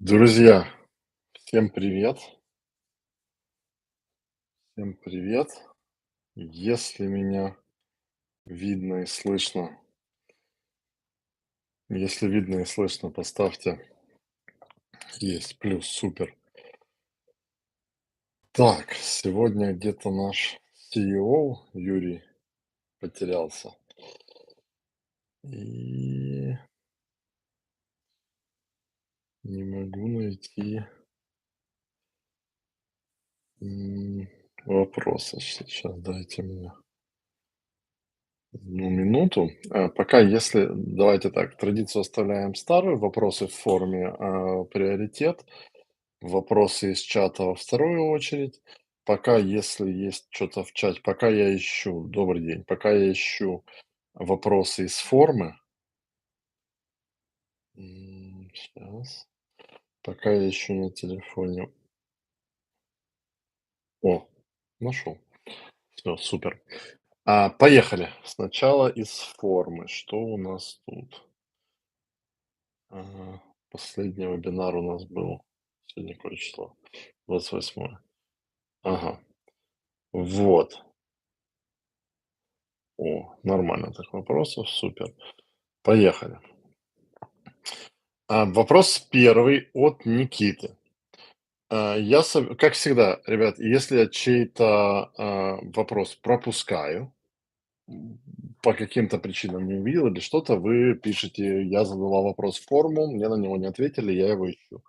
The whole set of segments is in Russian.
Друзья, всем привет! Всем привет! Если меня видно и слышно, если видно и слышно, поставьте есть, плюс, супер. Так, сегодня где-то наш CEO Юрий потерялся. И не могу найти вопросы. Сейчас дайте мне одну минуту. Пока, если, давайте так, традицию оставляем старую, вопросы в форме приоритет. Вопросы из чата во вторую очередь. Пока, если есть что-то в чате, пока я ищу, добрый день, пока я ищу вопросы из формы, сейчас, пока я ищу на телефоне, о, нашел, все, супер. Поехали. Сначала из формы. Что у нас тут? Ага, последний вебинар у нас был. Сегодня какое число? 28. Ага, вот. О, нормально так вопросов, супер. Поехали. Вопрос первый от Никиты. Как всегда, ребят, если я чей-то вопрос пропускаю, м, по каким-то причинам не увидел или что-то, вы пишете, я задавал вопрос в форму, мне на него не ответили, я его ищу.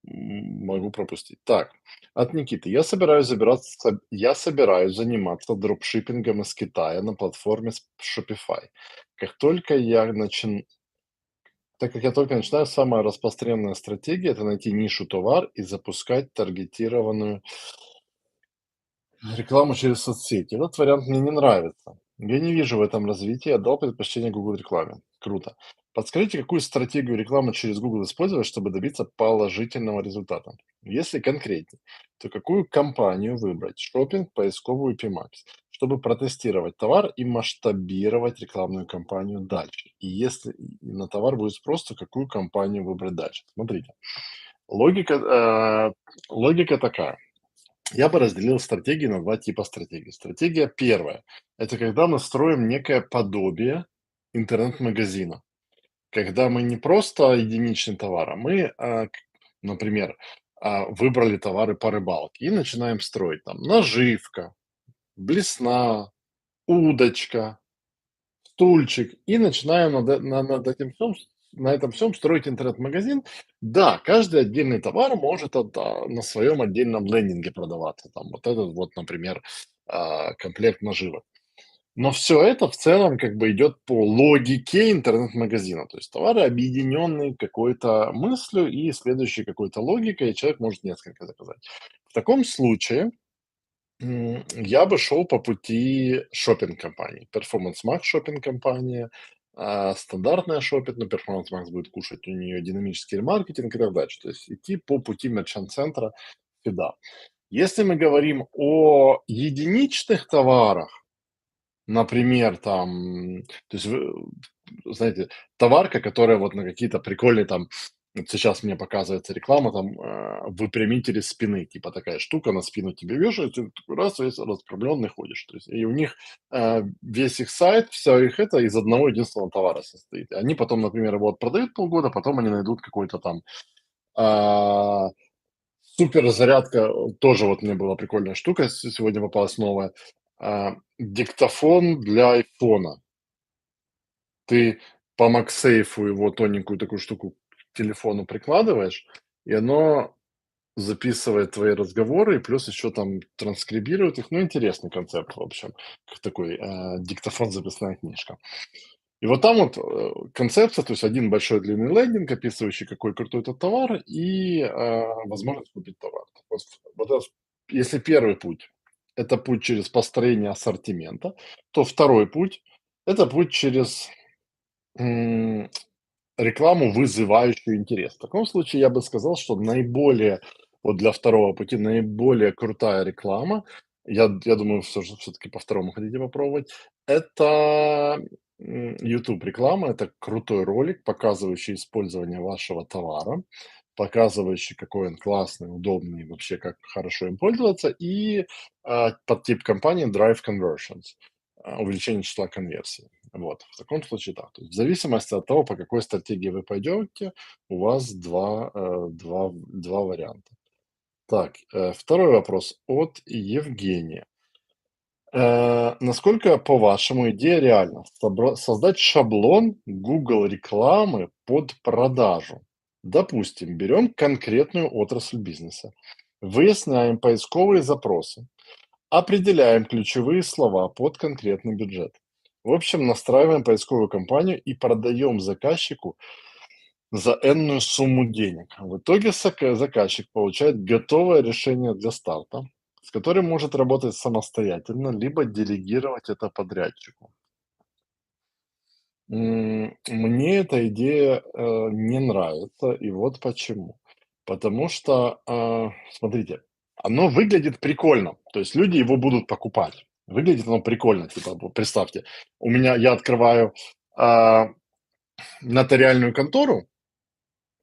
Могу пропустить. Так, от Никиты. Я собираюсь заниматься дропшиппингом из Китая на платформе Shopify. Как только я начну Так как я только начинаю, самая распространенная стратегия — это найти нишу товар и запускать таргетированную рекламу через соцсети. Этот вариант мне не нравится. Я не вижу в этом развития, отдал предпочтение Google рекламе. Круто. Подскажите, какую стратегию рекламы через Google использовать, чтобы добиться положительного результата? Если конкретнее, то какую компанию выбрать? Шопинг, поисковую PMax, чтобы протестировать товар и масштабировать рекламную кампанию дальше. И если на товар будет спрос, то какую компанию выбрать дальше? Смотрите, логика, логика такая. Я бы разделил стратегии на два типа стратегий. Стратегия первая — это когда мы строим некое подобие интернет-магазина. Когда мы не просто единичный товар, а мы, например, выбрали товары по рыбалке и начинаем строить там наживка, блесна, удочка, стульчик, и начинаем над этим всем, на этом всем строить интернет-магазин. Да, каждый отдельный товар может на своем отдельном лендинге продаваться. Там вот этот вот, например, комплект наживок. Но все это в целом как бы идет по логике интернет-магазина. То есть товары объединенные какой-то мыслью и следующей какой-то логикой, и человек может несколько заказать. В таком случае я бы шел по пути шопинг-компаний. Performance Max шопинг-компания, стандартная шопинг, но Performance Max будет кушать у нее динамический ремаркетинг и так дальше. То есть идти по пути мерчант-центра сюда. Если мы говорим о единичных товарах, например, там, то есть вы, знаете, товарка, которая вот на какие-то прикольные там, вот сейчас мне показывается реклама, там, выпрямители спины, типа такая штука на спину тебе вешают, и ты такой раз, весь распрямленный ходишь. То есть, и у них весь их сайт, все их это из одного единственного товара состоит. И они потом, например, вот продают полгода, потом они найдут какой-то там а, супер зарядка, тоже вот мне была прикольная штука, сегодня попалась новая. Диктофон для айфона. Ты по MagSafe его тоненькую такую штуку к телефону прикладываешь, и оно записывает твои разговоры, и плюс еще там транскрибирует их. Ну, интересный концепт, в общем, как такой диктофон, записная книжка. И вот там вот концепция, то есть один большой длинный лендинг, описывающий, какой крутой этот товар, и возможность купить товар. Вот если первый путь — это путь через построение ассортимента, то второй путь — это путь через м, рекламу, вызывающую интерес. В таком случае я бы сказал, что наиболее, вот для второго пути, наиболее крутая реклама, я думаю, все-таки по второму хотите попробовать, это YouTube реклама — это крутой ролик, показывающий использование вашего товара, показывающий, какой он классный, удобный, вообще как хорошо им пользоваться, и подтип компании Drive Conversions, увеличение числа конверсий. Вот, в таком случае да. То есть в зависимости от того, по какой стратегии вы пойдете, у вас два варианта. Так, второй вопрос от Евгения. Насколько, по-вашему, идея реальна? Создать шаблон Google рекламы под продажу. Допустим, берем конкретную отрасль бизнеса, выясняем поисковые запросы, определяем ключевые слова под конкретный бюджет. В общем, настраиваем поисковую кампанию и продаем заказчику за энную сумму денег. В итоге заказчик получает готовое решение для старта, с которым может работать самостоятельно, либо делегировать это подрядчику. Мне эта идея не нравится, и вот почему. Потому что, смотрите, оно выглядит прикольно, то есть люди его будут покупать. Выглядит оно прикольно, типа, вот представьте, я открываю а, нотариальную контору,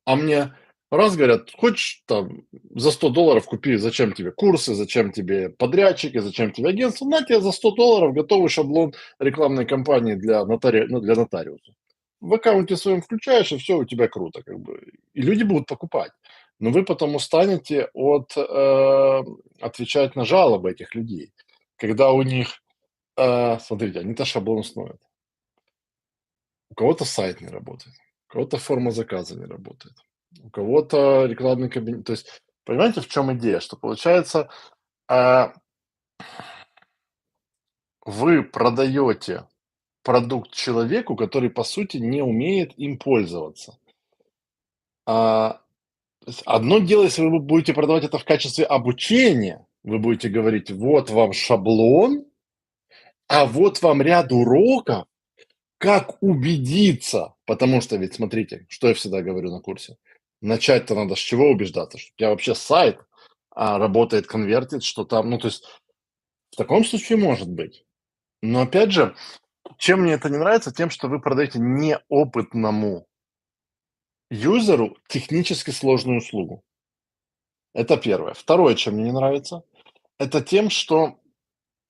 а мне раз говорят: "Хочешь там за $100 купи, зачем тебе курсы, зачем тебе подрядчики, зачем тебе агентство? На тебе за $100 готовый шаблон рекламной кампании для нотариуса". В аккаунте своем включаешь, и все у тебя круто как бы. И люди будут покупать. Но вы потом устанете отвечать на жалобы этих людей. Когда у них, смотрите, они-то шаблон установят. У кого-то сайт не работает, у кого-то форма заказа не работает, у кого-то рекламный кабинет. То есть, понимаете, в чем идея? Что получается, а, вы продаете продукт человеку, который, по сути, не умеет им пользоваться. А, то есть одно дело, если вы будете продавать это в качестве обучения, вы будете говорить: "Вот вам шаблон, а вот вам ряд уроков, как убедиться?" Потому что ведь смотрите, что я всегда говорю на курсе: начать-то надо с чего убеждаться? Что у тебя вообще сайт, работает, конвертит, что там, ну, то есть в таком случае может быть. Но опять же, чем мне это не нравится? Тем, что вы продаете неопытному юзеру технически сложную услугу. Это первое. Второе, чем мне не нравится, это тем, что,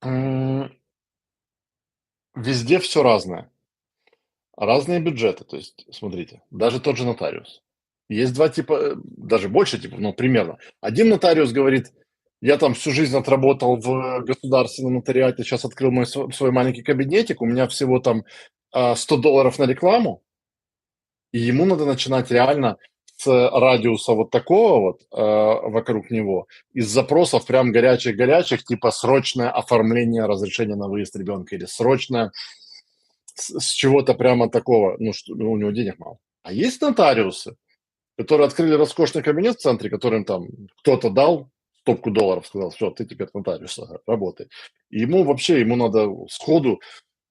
м, везде все разное. Разные бюджеты. То есть, смотрите, даже тот же нотариус. Есть 2 типа, даже больше типов, ну, примерно. Один нотариус говорит: "Я там всю жизнь отработал в государственном нотариате, сейчас открыл мой свой маленький кабинетик, у меня всего там, $100 на рекламу". И ему надо начинать реально с радиуса вот такого вот, вокруг него, из запросов прям горячих-горячих, типа срочное оформление разрешения на выезд ребенка или срочное с чего-то прямо такого, ну, что ну, у него денег мало. А есть нотариусы, которые открыли роскошный кабинет в центре, которым там кто-то дал стопку долларов, сказал: "Все, ты теперь нотариус, ага, работай". И ему надо сходу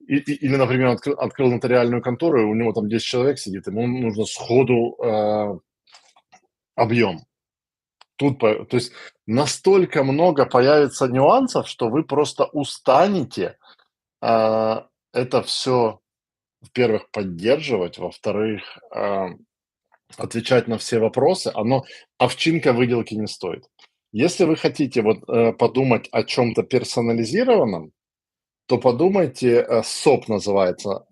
или, например, открыл нотариальную контору, и у него там 10 человек сидит, ему нужно сходу, объем. То есть настолько много появится нюансов, что вы просто устанете, это все, во-первых, поддерживать, во-вторых, отвечать на все вопросы, овчинка выделки не стоит. Если вы хотите вот, подумать о чем то персонализированном, то подумайте, SOP называется,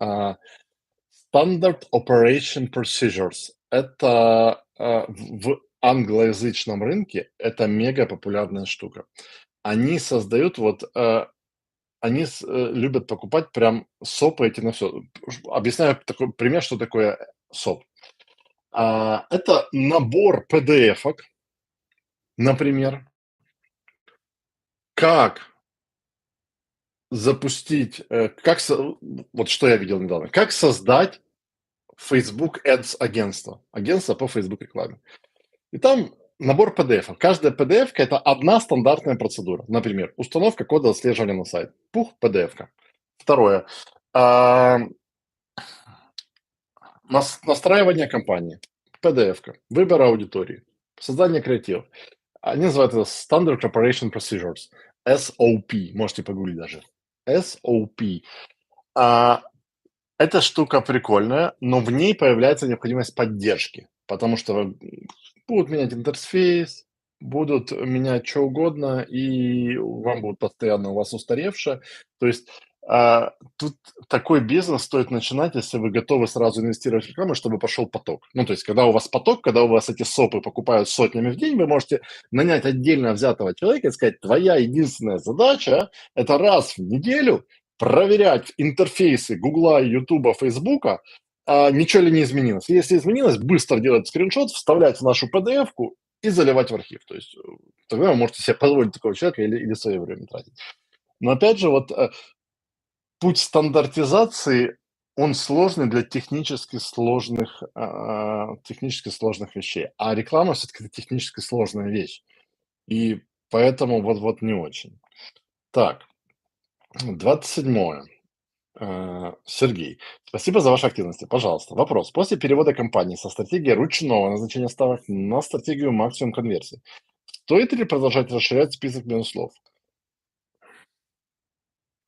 Standard Operation Procedures. Это, в англоязычном рынке это мега популярная штука. Они создают вот, любят покупать прям СОПы эти на все. Объясняю такой пример, что такое СОП. Это набор PDF-ок, например, как запустить, вот что я видел недавно, как создать Facebook Ads агентство по Facebook рекламе. И там набор PDF-ок. Каждая PDF-ка — это одна стандартная процедура. Например, установка кода отслеживания на сайт. Пух, PDF-ка. Второе. а, Настраивание кампании. PDF-ка. Выбор аудитории. Создание креативов. Они называют это Standard Operation Procedures. SOP. Можете погуглить даже. SOP. А, Эта штука прикольная, но в ней появляется необходимость поддержки, потому что будут менять интерфейс, будут менять что угодно, и вам будут постоянно у вас устаревшее. То есть тут такой бизнес стоит начинать, если вы готовы сразу инвестировать в рекламу, чтобы пошел поток. Ну, то есть, когда у вас поток, когда у вас эти сопы покупают сотнями в день, вы можете нанять отдельно взятого человека и сказать, твоя единственная задача – это раз в неделю проверять интерфейсы Гугла, Ютуба, Фейсбука, ничего ли не изменилось. Если изменилось, быстро делать скриншот, вставлять в нашу PDF-ку и заливать в архив. То есть тогда вы можете себе позволить такого человека или свое время тратить. Но опять же, вот путь стандартизации, он сложный для технически сложных вещей. А реклама все-таки технически сложная вещь. И поэтому вот не очень. Так, 27. Сергей, спасибо за ваши активности. Пожалуйста, вопрос. После перевода компании со стратегии ручного назначения ставок на стратегию максимум конверсии, стоит ли продолжать расширять список минус-слов?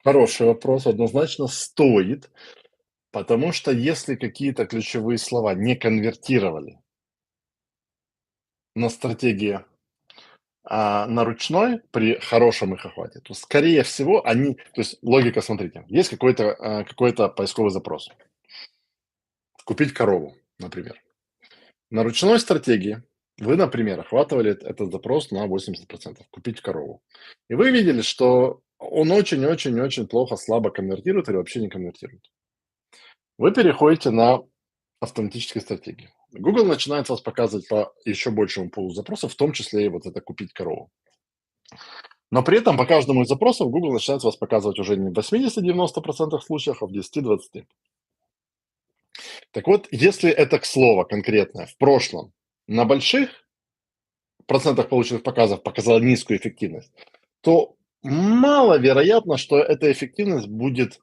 Хороший вопрос. Однозначно стоит, потому что если какие-то ключевые слова не конвертировали на стратегии, на ручной при хорошем их охвате, то, скорее всего, то есть логика, смотрите, есть какой-то поисковый запрос. Купить корову, например. На ручной стратегии вы, например, охватывали этот запрос на 80%, купить корову. И вы видели, что он очень-очень-очень плохо, слабо конвертирует или вообще не конвертирует. Вы переходите на автоматические стратегии. Google начинает вас показывать по еще большему пулу запросов, в том числе и вот это купить корову. Но при этом по каждому из запросов Google начинает вас показывать уже не в 80-90% случаев, а в 10-20%. Так вот, если это к слову конкретное в прошлом на больших процентах полученных показов показала низкую эффективность, то маловероятно, что эта эффективность будет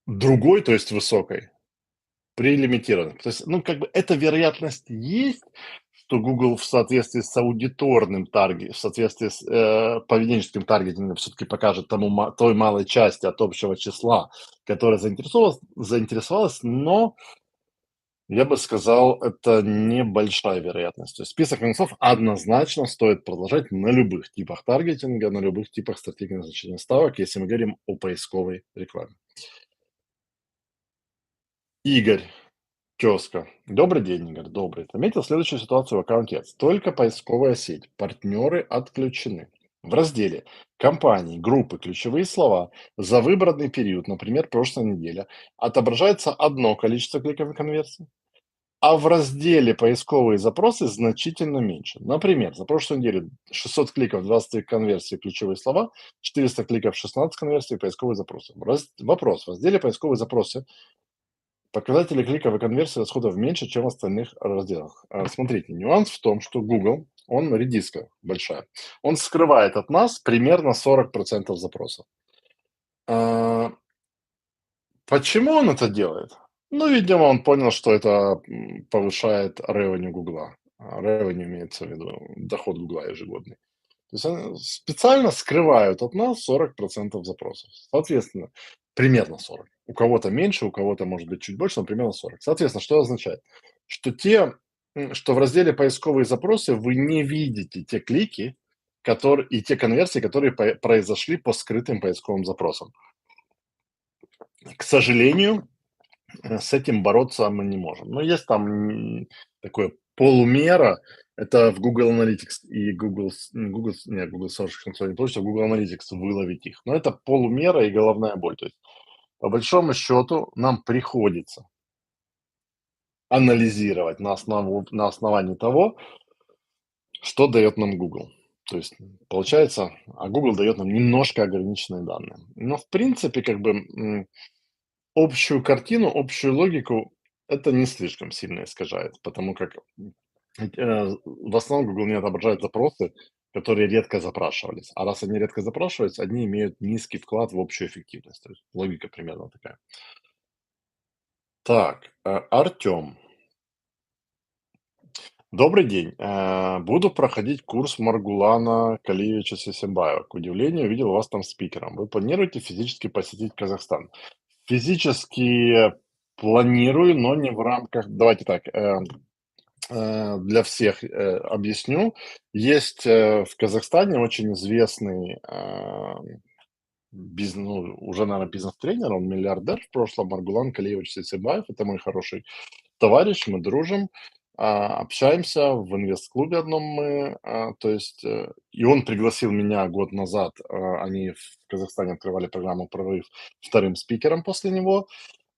другой, то есть высокой, при лимитированных. То есть, ну, как бы эта вероятность есть, что Google в соответствии с аудиторным таргетом, в соответствии с поведенческим таргетингом все-таки покажет той малой части от общего числа, которая заинтересовалась, но я бы сказал, это небольшая вероятность. То есть список минусов однозначно стоит продолжать на любых типах таргетинга, на любых типах стратегии назначения ставок, если мы говорим о поисковой рекламе. Игорь, тезка. Добрый день, Игорь, добрый. Заметил следующую ситуацию в аккаунте Ads. Только поисковая сеть. Партнеры отключены. В разделе компании, группы, ключевые слова за выбранный период, например, прошлая неделя, отображается одно количество кликов и конверсий. А в разделе "Поисковые запросы" значительно меньше. Например, за прошлую неделю 600 кликов, 20 конверсий, ключевые слова, 400 кликов, 16 конверсий, поисковые запросы. Вопрос. В разделе "Поисковые запросы" показатели кликов и конверсий расходов меньше, чем в остальных разделах. Смотрите, нюанс в том, что Google, он редиска большая, он скрывает от нас примерно 40% запросов. А, Почему он это делает? Ну, видимо, он понял, что это повышает revenue Гугла. Revenue имеется в виду доход Гугла ежегодный. То есть они специально скрывают от нас 40% запросов. Соответственно, примерно 40. У кого-то меньше, у кого-то может быть чуть больше, но примерно 40. Соответственно, что означает? Что в разделе "Поисковые запросы" вы не видите те клики, и те конверсии, которые произошли по скрытым поисковым запросам. К сожалению, с этим бороться мы не можем. Но есть там такое полумера. Это в Google Analytics и Google Search Console не получится, в Google Analytics выловить их. Но это полумера и головная боль. То есть, по большому счету, нам приходится анализировать на основании того, что дает нам Google. То есть, получается, Google дает нам немножко ограниченные данные. Но, в принципе, как бы общую картину, общую логику это не слишком сильно искажает, потому как в основном Google не отображает запросы, которые редко запрашивались. А раз они редко запрашиваются, они имеют низкий вклад в общую эффективность. То есть логика примерно такая. Так, Артем. Добрый день. Буду проходить курс Маргулана Калиевича Сисимбаева. К удивлению, видел вас там спикером. Вы планируете физически посетить Казахстан? Физически планирую, но не в рамках. Давайте так, для всех, объясню. Есть, в Казахстане очень известный, ну, уже, наверно, бизнес-тренер, он миллиардер в прошлом, Маргулан Калиевич Сисимбаев. Это мой хороший товарищ, мы дружим, общаемся в инвест-клубе одном мы. То есть, и он пригласил меня год назад, они в Казахстане открывали программу "Прорыв", вторым спикером после него.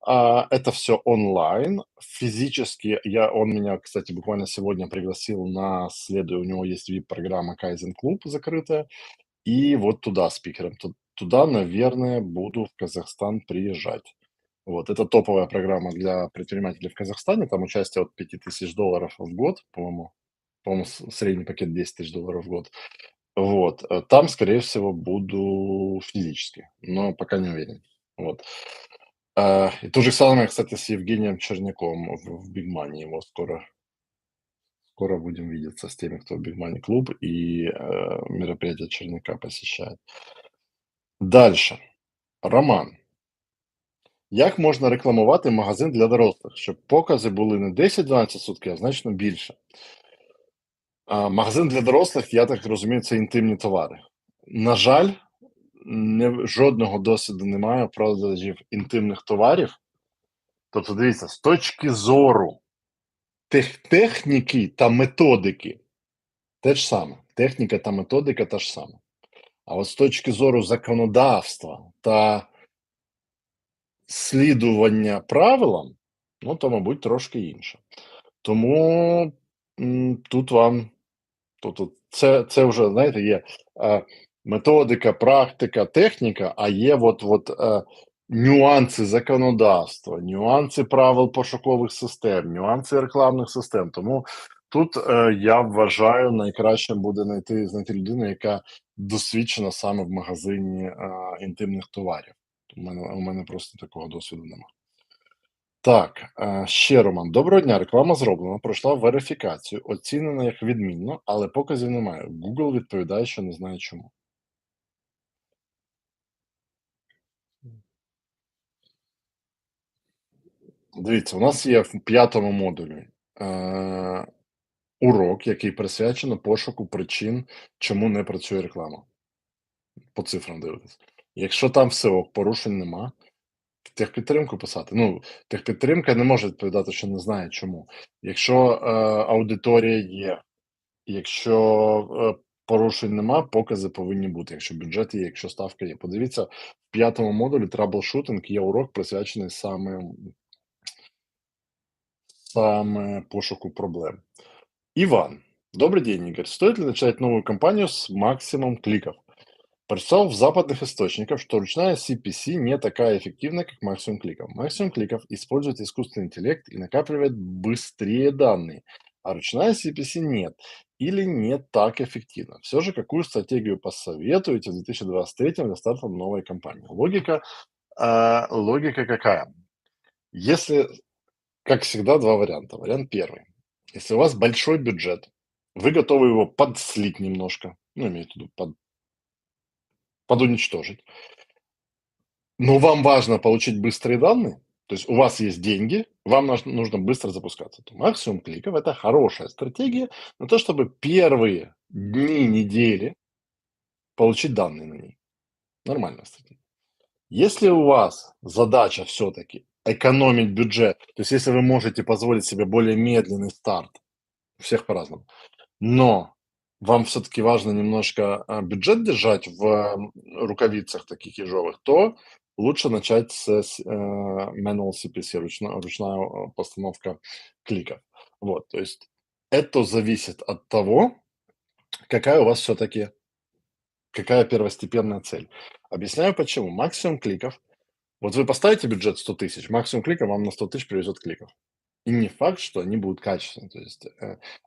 Это все онлайн. Физически он меня, кстати, буквально сегодня пригласил на у него есть VIP-программа "Кайзен Клуб" закрытая, и вот туда спикером. Туда, наверное, буду в Казахстан приезжать. Вот, это топовая программа для предпринимателей в Казахстане. Там участие от $5000 в год, по-моему. По-моему, средний пакет $10 000 в год. Вот, там, скорее всего, буду физически, но пока не уверен. Вот. И то же самое, кстати, с Евгением Черняком в Big Money. Его скоро будем видеться с теми, кто в Big Money клуб и, мероприятие Черняка посещает. Дальше. Роман. Як можна рекламувати магазин для дорослих, щоб покази були не 10-12 сутки, а значно більше? Магазин для дорослих, я так розумію, це інтимні товари. На жаль, жодного досвіду немає продажів інтимних товарів. Тобто, дивіться, з точки зору техніки та методики те ж саме. Техніка та методика та ж сама. А от з точки зору законодавства та слідування правилам, ну, то, мабуть, трошки інше. Тому, тут вам тобто це вже, знаєте, є, методика, практика, техніка, а є нюанси законодавства, нюанси правил пошукових систем, нюанси рекламних систем. Тому тут, я вважаю, найкращим буде знайти людину, яка досвідчена саме в магазині, інтимних товарів. У мене просто такого досвіду нема. Так, ще Роман. Доброго дня. Реклама зроблена, пройшла верифікацію, оцінена як відмінно, але показів немає. Google відповідає, що не знає чому. Дивіться, у нас є в п'ятому модулі урок, який присвячено пошуку причин, чому не працює реклама. По цифрам дивитись. Якщо там все ок, порушень нема, техпідтримку писати. Ну, техпідтримка не може відповідати, що не знає чому. Якщо аудиторія є, якщо, порушень нема, покази повинні бути, якщо бюджет є, якщо ставка є. Подивіться, в п'ятому модулі траблшутинг є урок, присвячений саме пошуку проблем. Иван. Добрый день, Игорь. Стоит ли начать новую кампанию с максимум кликов? Прочитал в западных источниках, что ручная CPC не такая эффективна, как максимум кликов. Максимум кликов использует искусственный интеллект и накапливает быстрее данные, а ручная CPC нет или не так эффективна. Все же, какую стратегию посоветуете в 2023 для старта новой кампании? Логика какая? Если, как всегда, два варианта. Вариант первый. Если у вас большой бюджет, вы готовы его подслить немножко, ну, имеется в виду подуничтожить, но вам важно получить быстрые данные, то есть у вас есть деньги, вам нужно быстро запускаться, то максимум кликов – это хорошая стратегия на то, чтобы первые дни, недели получить данные на ней. Нормальная стратегия. Если у вас задача все-таки экономить бюджет, то есть если вы можете позволить себе более медленный старт, у всех по-разному, но вам все-таки важно немножко бюджет держать в рукавицах таких ежовых, то лучше начать manual CPC, ручная постановка кликов. Вот, то есть это зависит от того, какая у вас все-таки, какая первостепенная цель. Объясняю почему. Максимум кликов. Вот вы поставите бюджет 100 тысяч, максимум кликов вам на 100 тысяч привезет кликов. И не факт, что они будут качественные. То есть,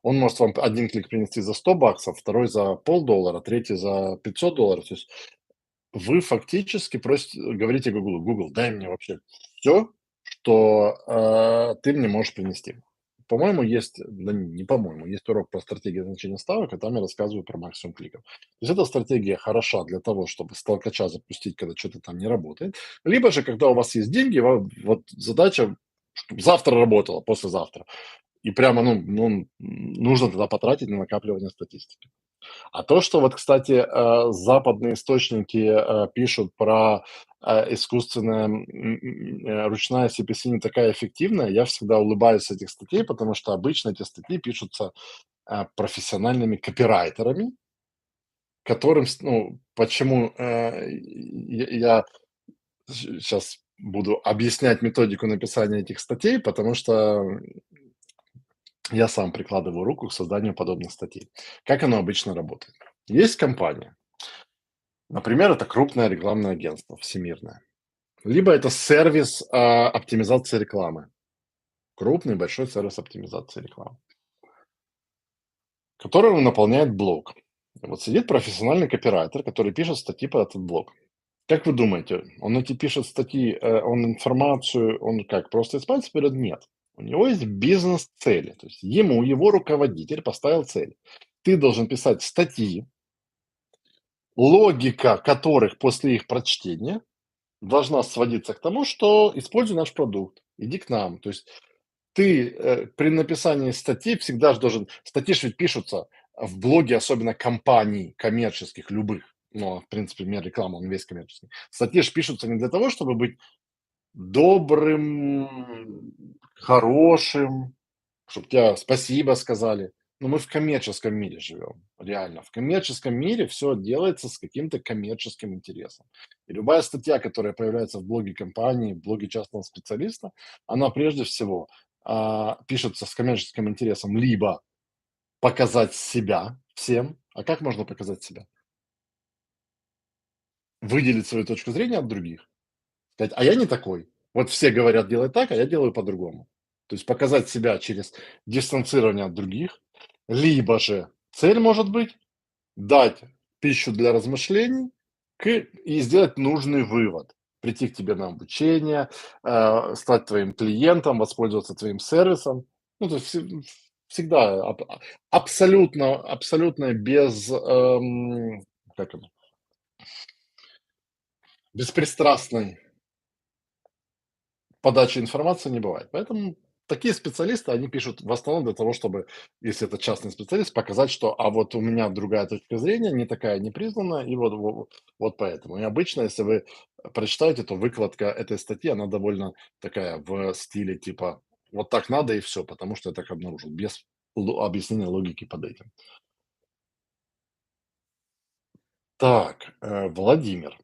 он может вам один клик принести за $100, второй за полдоллара, третий за $500. То есть вы фактически говорите Google: "Google, дай мне вообще все, что, ты мне можешь принести". по-моему, есть, да не по-моему, есть урок про стратегию назначения ставок, и там я рассказываю про максимум кликов. То есть эта стратегия хороша для того, чтобы с толкача запустить, когда что-то там не работает. Либо же, когда у вас есть деньги, вот задача, чтобы завтра работала, послезавтра. И прямо, нужно тогда потратить на накапливание статистики. А то, что вот, кстати, западные источники пишут про искусственная ручная CPC не такая эффективная, я всегда улыбаюсь с этих статей, потому что обычно эти статьи пишутся профессиональными копирайтерами, которым, почему я сейчас буду объяснять методику написания этих статей, потому что я сам прикладываю руку к созданию подобных статей. Как оно обычно работает? Есть компания, например, это крупное рекламное агентство, всемирное. Либо это сервис оптимизации рекламы, крупный большой сервис оптимизации рекламы, который он наполняет блог. Вот сидит профессиональный копирайтер, который пишет статьи по этот блог. Как вы думаете, он эти пишет статьи, он информацию, он как, просто из пальца берет? Нет. У него есть бизнес-цели. То есть ему его руководитель поставил цель. Ты должен писать статьи, логика которых после их прочтения должна сводиться к тому, что используй наш продукт, иди к нам. То есть ты при написании статьи всегда же должен... Статьи же ведь пишутся в блоге, особенно компаний коммерческих, любых. Ну, в принципе, мир рекламы, он весь коммерческий. Статьи же пишутся не для того, чтобы быть добрым, хорошим, чтобы тебе спасибо сказали. Но мы в коммерческом мире живем, реально. В коммерческом мире все делается с каким-то коммерческим интересом. И любая статья, которая появляется в блоге компании, в блоге частного специалиста, она прежде всего пишется с коммерческим интересом либо показать себя всем. А как можно показать себя? Выделить свою точку зрения от других. Сказать: "А я не такой. Вот все говорят делать так, а я делаю по-другому". То есть показать себя через дистанцирование от других. Либо же цель может быть дать пищу для размышлений и сделать нужный вывод. Прийти к тебе на обучение, стать твоим клиентом, воспользоваться твоим сервисом. Ну, то есть всегда абсолютно без, как оно, беспристрастной подачи информации не бывает. Поэтому такие специалисты, они пишут в основном для того, чтобы, если это частный специалист, показать, что а вот у меня другая точка зрения, не такая непризнанная, и вот поэтому. И обычно, если вы прочитаете, то выкладка этой статьи, она довольно такая в стиле типа вот так надо и все, потому что я так обнаружил, без объяснения логики под этим. Так, Владимир.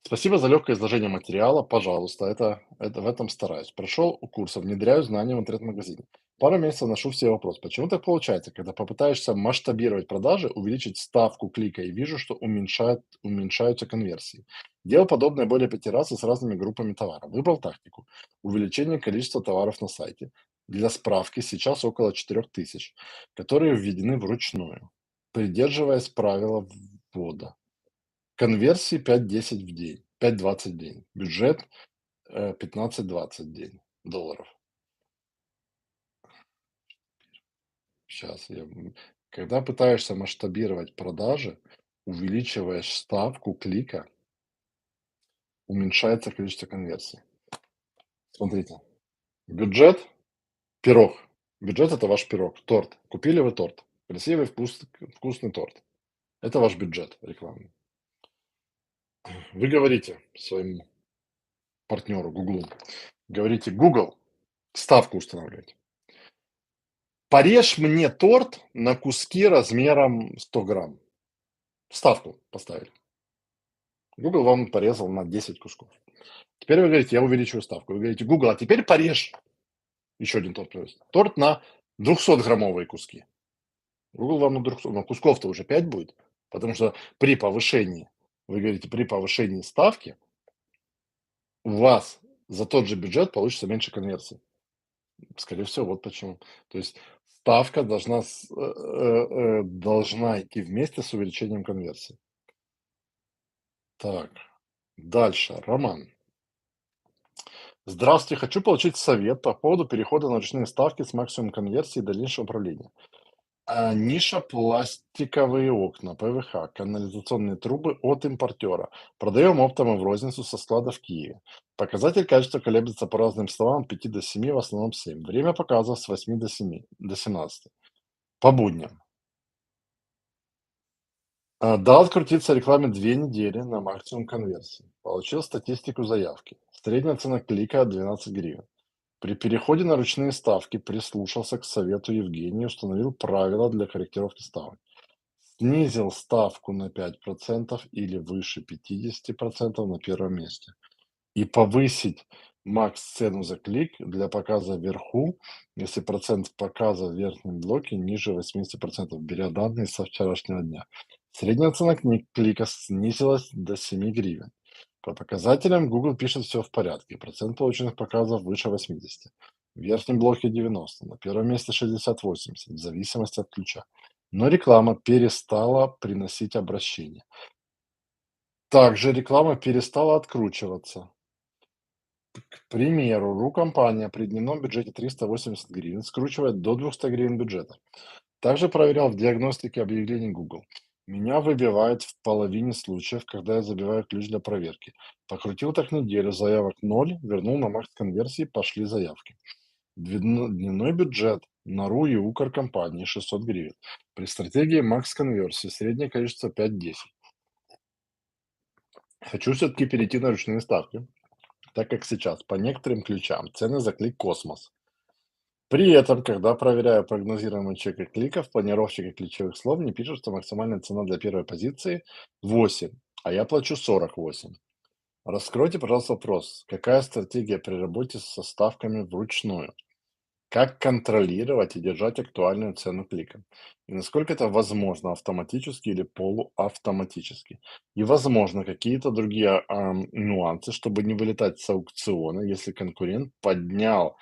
Спасибо за легкое изложение материала. Пожалуйста, это в этом стараюсь. Прошел курс, внедряю знания в интернет-магазине. Пару месяцев ношу все вопросы. Почему так получается, когда попытаешься масштабировать продажи, увеличить ставку клика и вижу, что уменьшаются конверсии? Делал подобное более 5 раз и с разными группами товаров. Выбрал тактику. Увеличение количества товаров на сайте. Для справки сейчас около 4000, которые введены вручную, придерживаясь правила ввода. Конверсии 5-10 в день, 5-20 в день. Бюджет 15-20 в день долларов. Сейчас когда пытаешься масштабировать продажи, увеличиваешь ставку клика, уменьшается количество конверсий. Смотрите, бюджет, пирог. Бюджет это ваш пирог, торт. Купили вы торт. Красивый, вкусный торт. Это ваш бюджет рекламный. Вы говорите своему партнеру Гуглу, говорите, Google, ставку устанавливать. Порежь мне торт на куски размером 100 грамм. Ставку поставили. Google вам порезал на 10 кусков. Теперь вы говорите, я увеличиваю ставку. Вы говорите, Google, а теперь порежь еще один торт привез. Торт на 200-граммовые куски. Google вам на 200, но кусков-то уже 5 будет. Потому что при повышении, вы говорите, при повышении ставки у вас за тот же бюджет получится меньше конверсий. Скорее всего, вот почему. То есть ставка должна идти вместе с увеличением конверсии. Так, дальше, Роман. Здравствуйте, хочу получить совет по поводу перехода на ручные ставки с максимум конверсии и дальнейшего управления. Ниша пластиковые окна, ПВХ, канализационные трубы от импортера. Продаем оптом и в розницу со склада в Киеве. Показатель качества колеблется по разным словам от 5 до 7, в основном 7. Время показа с 8 до 7, до 17. По будням. Дал открутиться рекламе 2 недели на максимум конверсии. Получил статистику заявки. Средняя цена клика 12 гривен. При переходе на ручные ставки прислушался к совету Евгения и установил правила для корректировки ставок. Снизил ставку на 5% или выше 50% на первом месте. И повысить макс-цену за клик для показа вверху, если процент показа в верхнем блоке ниже 80%, беря данные со вчерашнего дня. Средняя цена клика снизилась до 7 гривен. По показателям Google пишет все в порядке. Процент полученных показов выше 80. В верхнем блоке 90, на первом месте 60-80, в зависимости от ключа. Но реклама перестала приносить обращения. Также реклама перестала откручиваться. К примеру, РУ-компания при дневном бюджете 380 гривен скручивает до 200 гривен бюджета. Также проверял в диагностике объявлений Google. Меня выбивает в половине случаев, когда я забиваю ключ для проверки. Покрутил так неделю, заявок ноль, вернул на макс конверсии, пошли заявки. Дневной бюджет на РУ и УКР компании 600 гривен. При стратегии макс конверсии среднее количество 5-10. Хочу все-таки перейти на ручные ставки, так как сейчас по некоторым ключам цены за клик космос. При этом, когда проверяю прогнозируемый чек и кликов, планировщик ключевых слов не пишет, что максимальная цена для первой позиции 8, а я плачу 48. Раскройте, пожалуйста, вопрос. Какая стратегия при работе со ставками вручную? Как контролировать и держать актуальную цену клика? И насколько это возможно автоматически или полуавтоматически? И, возможно, какие-то другие нюансы, чтобы не вылетать с аукциона, если конкурент поднял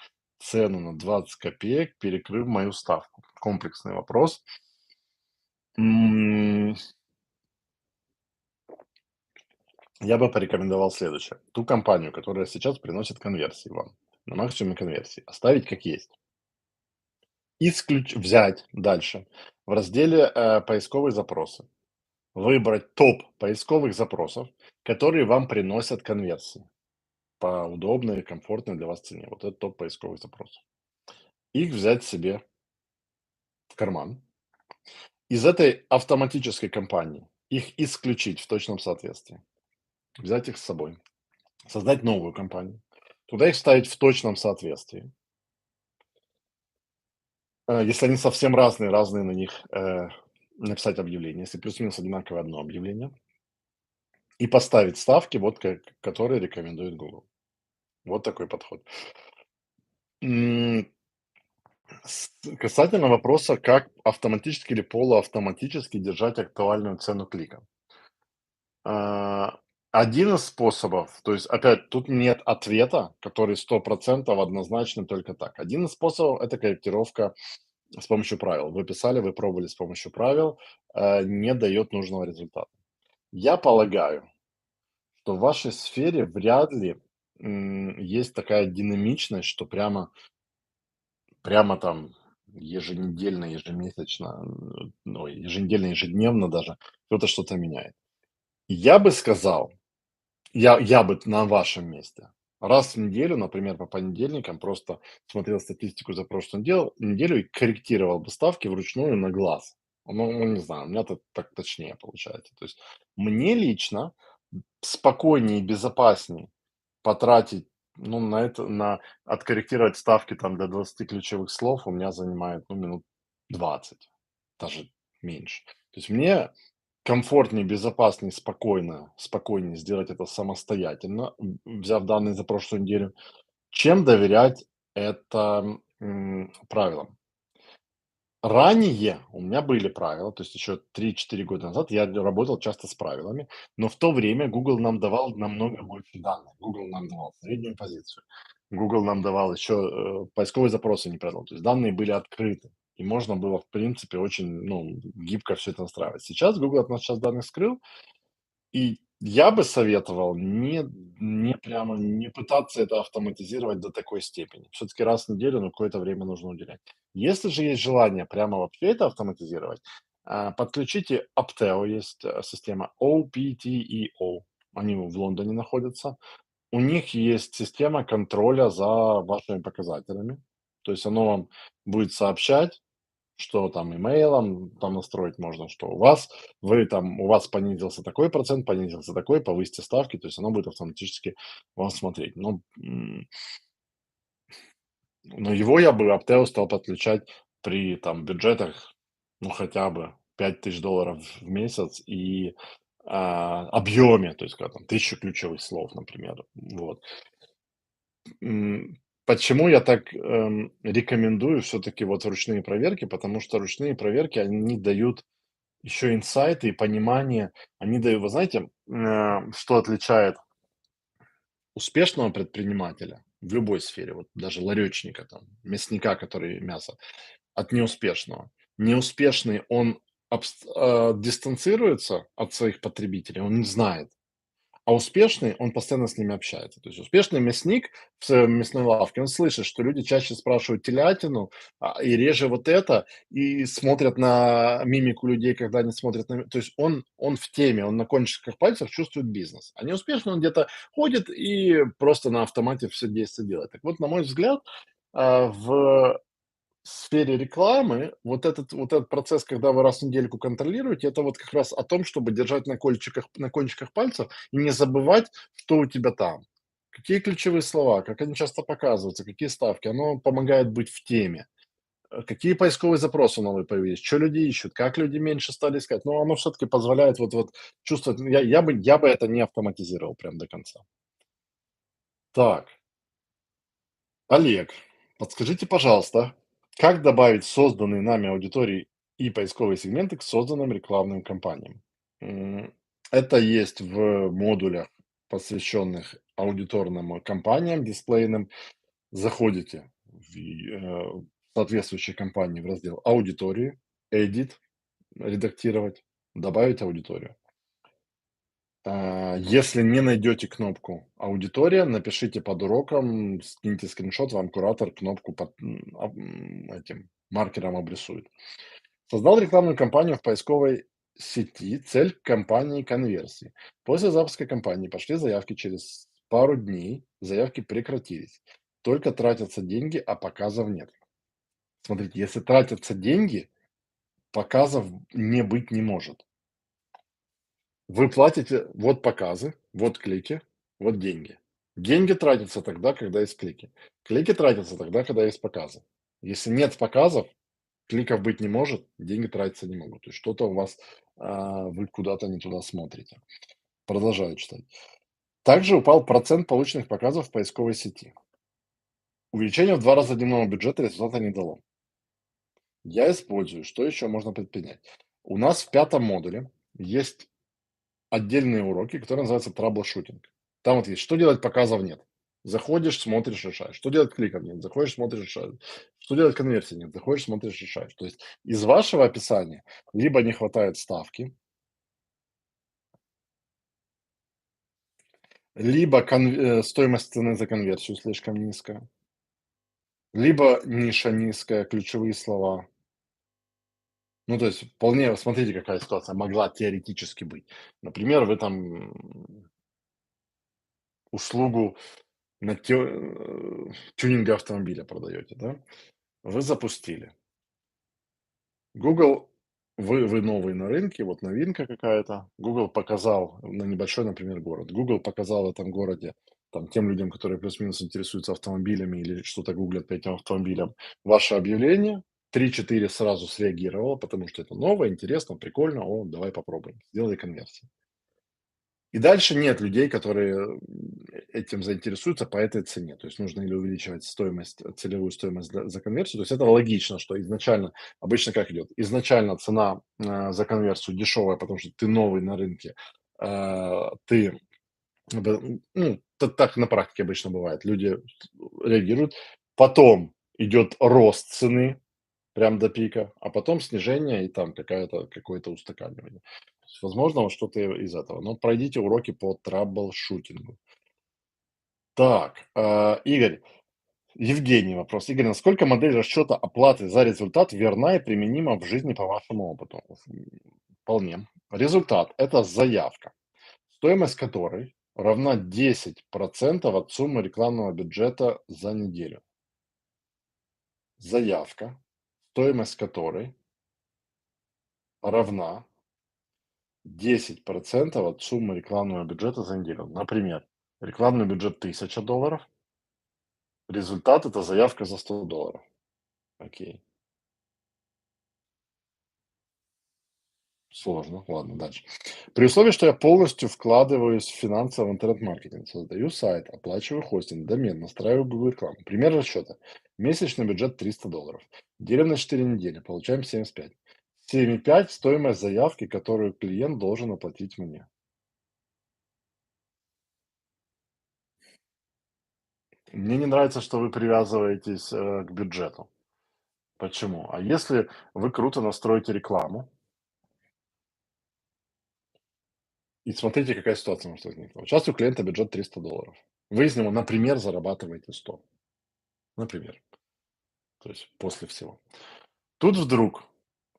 цену на 20 копеек, перекрыв мою ставку. Комплексный вопрос. М, Я бы порекомендовал следующее. Ту компанию, которая сейчас приносит конверсии вам, на максимуме конверсии, оставить как есть. Взять дальше в разделе поисковые запросы. Выбрать топ поисковых запросов, которые вам приносят конверсии по удобной и комфортной для вас цене. Вот это топ поисковых запросов. Их взять себе в карман. Из этой автоматической кампании их исключить в точном соответствии. Взять их с собой. Создать новую компанию. Туда их вставить в точном соответствии. Если они совсем разные, разные на них написать объявление. Если плюс-минус одинаковое одно объявление. И поставить ставки, вот которые рекомендует Google. Вот такой подход. М, Касательно вопроса, как автоматически или полуавтоматически держать актуальную цену клика. А, Один из способов, то есть опять тут нет ответа, который 100% однозначно только так. Один из способов — это корректировка с помощью правил. Вы писали, вы пробовали с помощью правил, не дает нужного результата. Я полагаю, что в вашей сфере вряд ли есть такая динамичность, что прямо там еженедельно, ежемесячно, ой, еженедельно, ежедневно даже кто-то что-то меняет. Я бы сказал, я бы на вашем месте раз в неделю, например, по понедельникам просто смотрел статистику за прошлую неделю и корректировал бы ставки вручную на глаз. Ну, не знаю, у меня так точнее получается. То есть мне лично спокойнее и безопаснее потратить, ну, на откорректировать ставки там для 20 ключевых слов у меня занимает, ну, минут 20, даже меньше. То есть мне комфортнее, безопаснее, спокойнее сделать это самостоятельно, взяв данные за прошлую неделю, чем доверять это правилам. Ранее у меня были правила, то есть еще 3-4 года назад я работал часто с правилами, но в то время Google нам давал намного больше данных. Google нам давал среднюю позицию. Google нам давал еще поисковые запросы не продал. То есть данные были открыты. И можно было, в принципе, очень, ну, гибко все это настраивать. Сейчас Google от нас сейчас данных скрыл, и Я бы советовал не прямо не пытаться это автоматизировать до такой степени. Все-таки раз в неделю, ну, какое-то время нужно уделять. Если же есть желание прямо вообще это автоматизировать, подключите Opteo, есть система OPTEO. Они в Лондоне находятся. У них есть система контроля за вашими показателями. То есть оно вам будет сообщать, что там имейлом там настроить можно, что у вас понизился такой процент, понизился такой, повысьте ставки, то есть оно будет автоматически вам смотреть. Но его я бы Apteo стал подключать при там бюджетах, ну, хотя бы $5000 в месяц и, объеме, то есть когда там 1000 ключевых слов, например. Вот. Почему я так, рекомендую все-таки вот ручные проверки? Потому что ручные проверки, они дают еще инсайты и понимание. Они дают, вы знаете, что отличает успешного предпринимателя в любой сфере, вот даже ларечника, там, мясника, который мясо, от неуспешного. Неуспешный, он дистанцируется от своих потребителей, он не знает. А успешный, он постоянно с ними общается. То есть успешный мясник в своей мясной лавке, он слышит, что люди чаще спрашивают телятину, и реже вот это, и смотрят на мимику людей, когда они смотрят на... То есть он в теме, он на кончиках пальцев чувствует бизнес. А неуспешный, он где-то ходит и просто на автомате все действия делает. Так вот, на мой взгляд, в сфере рекламы вот этот процесс, когда вы раз в недельку контролируете, это вот как раз о том, чтобы держать на кончиках пальцев и не забывать, что у тебя там. Какие ключевые слова, как они часто показываются, какие ставки. Оно помогает быть в теме. Какие поисковые запросы новые появились, что люди ищут, как люди меньше стали искать. Но оно все-таки позволяет вот чувствовать. Я бы это не автоматизировал прям до конца. Так, Олег, подскажите, пожалуйста, как добавить созданные нами аудитории и поисковые сегменты к созданным рекламным кампаниям? М, Это есть в модулях, посвященных аудиторным кампаниям дисплейным. Заходите в соответствующей компании в раздел «Аудитории», «Edit», «Редактировать», «Добавить аудиторию». Если не найдете кнопку "Аудитория", напишите под уроком, скиньте скриншот, вам куратор кнопку этим маркером обрисует. Создал рекламную кампанию в поисковой сети. Цель кампании — конверсии. После запуска кампании пошли заявки. Через пару дней заявки прекратились. Только тратятся деньги, а показов нет. Смотрите, если тратятся деньги, показов не быть не может. Вы платите, вот показы, вот клики, вот деньги. Деньги тратятся тогда, когда есть клики. Клики тратятся тогда, когда есть показы. Если нет показов, кликов быть не может, деньги тратиться не могут. То есть что-то у вас, вы куда-то не туда смотрите. Продолжаю читать. Также упал процент полученных показов в поисковой сети. Увеличение в 2 раза дневного бюджета результата не дало. Я использую, что еще можно предпринять. У нас в 5 модуле есть отдельные уроки, которые называются траблшутинг. Там вот есть, что делать, показов нет. Заходишь, смотришь, решаешь. Что делать, кликов нет. Заходишь, смотришь, решаешь. Что делать, конверсии нет. Заходишь, смотришь, решаешь. То есть из вашего описания либо не хватает ставки, либо стоимость цены за конверсию слишком низкая, либо ниша низкая, ключевые слова. Ну, то есть вполне, смотрите, какая ситуация могла теоретически быть. Например, вы там услугу тюнинга автомобиля продаете, да? Вы запустили. Google, вы новый на рынке, вот новинка какая-то. Google показал на небольшой, например, город. Google показал в этом городе там, тем людям, которые плюс-минус интересуются автомобилями или что-то гуглят по этим автомобилям, ваше объявление. 3-4 сразу среагировало, потому что это новое, интересно, прикольно. О, давай попробуем. Сделали конверсию. И дальше нет людей, которые этим заинтересуются по этой цене. То есть нужно или увеличивать стоимость, целевую стоимость за конверсию. То есть это логично, что изначально, обычно как идет? Изначально цена за конверсию дешевая, потому что ты новый на рынке, ты, так на практике обычно бывает, люди реагируют. Потом идет рост цены, прям до пика, а потом снижение и там какое-то устаканивание. Возможно, вот что-то из этого. Но пройдите уроки по траблшутингу. Так, Игорь, Евгений вопрос. Игорь, насколько модель расчета оплаты за результат верна и применима в жизни по вашему опыту? Вполне. Результат– это заявка, стоимость которой равна 10% от суммы рекламного бюджета за неделю. Заявка, стоимость которой равна 10% от суммы рекламного бюджета за неделю. Например, рекламный бюджет $1000, результат– это заявка за $100. Окей. Сложно. Ладно, дальше. При условии, что я полностью вкладываюсь в финансовый интернет-маркетинг, создаю сайт, оплачиваю хостинг, домен, настраиваю Google рекламу. Пример расчета. Месячный бюджет $300. Делим на 4 недели, получаем 75. 7,5 стоимость заявки, которую клиент должен оплатить мне. Мне не нравится, что вы привязываетесь к бюджету. Почему? А если вы круто настроите рекламу, и смотрите, какая ситуация может возникнуть. Вот сейчас у клиента бюджет $300. Вы из него, например, зарабатываете 100. Например. То есть после всего. Тут вдруг,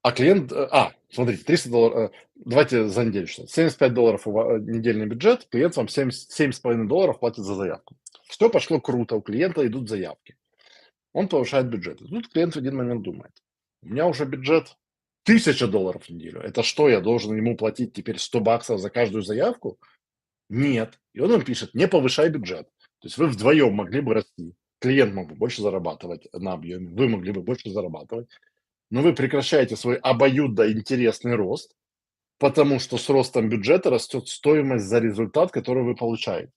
смотрите, $300, давайте за неделю считать. $75 недельный бюджет, клиент вам 7,5 долларов платит за заявку. Все пошло круто, у клиента идут заявки. Он повышает бюджет. И тут клиент в один момент думает, у меня уже бюджет $1000 в неделю. Это что, я должен ему платить теперь $100 за каждую заявку? Нет. И он вам пишет, не повышай бюджет. То есть вы вдвоем могли бы расти. Клиент мог бы больше зарабатывать на объеме, вы могли бы больше зарабатывать. Но вы прекращаете свой обоюдоинтересный рост, потому что с ростом бюджета растет стоимость за результат, который вы получаете.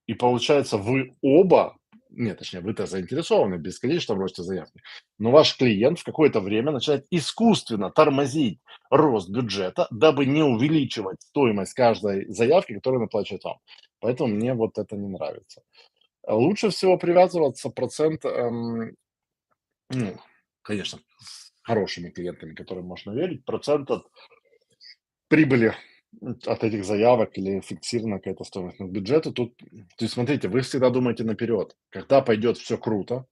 И получается, вы оба, нет, точнее, вы-то заинтересованы в бесконечном росте заявки, но ваш клиент в какое-то время начинает искусственно тормозить рост бюджета, дабы не увеличивать стоимость каждой заявки, которую он оплачивает вам. Поэтому мне вот это не нравится. Лучше всего привязываться процент, ну, конечно, с хорошими клиентами, которым можно верить, процент от прибыли от этих заявок или фиксирована какая-то стоимость. Но к бюджету тут, то есть смотрите, вы всегда думаете наперед, когда пойдет все круто,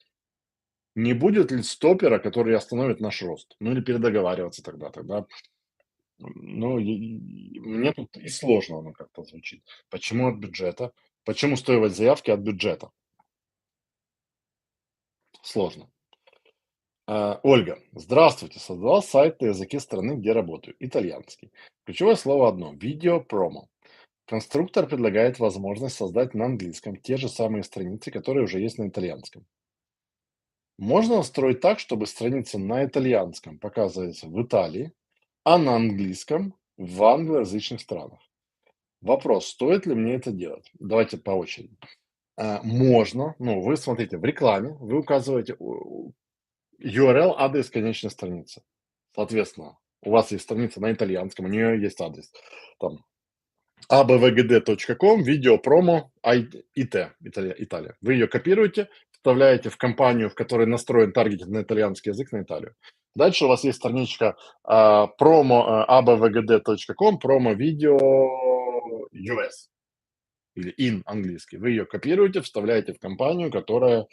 не будет ли стопера, который остановит наш рост? Ну или передоговариваться тогда, ну, мне тут и сложно оно как-то звучит. Почему от бюджета? Почему стоимость заявки от бюджета? Сложно. Ольга, здравствуйте. Создала сайт на языке страны, где работаю, итальянский. Ключевое слово одно– видео промо. Конструктор предлагает возможность создать на английском те же самые страницы, которые уже есть на итальянском. Можно настроить так, чтобы страница на итальянском показывается в Италии, а на английском в англоязычных странах. Вопрос, стоит ли мне это делать? Давайте по очереди. Можно, ну, вы смотрите, в рекламе вы указываете URL, адрес конечной страницы. Соответственно, у вас есть страница на итальянском, у нее есть адрес. Там abvgd.com, видео промо IT, Италия. Вы ее копируете, вставляете в компанию, в которой настроен таргетинг на итальянский язык, на Италию. Дальше у вас есть страничка промо abvgd.com, промо видео US или in английский. Вы ее копируете, вставляете в компанию, которая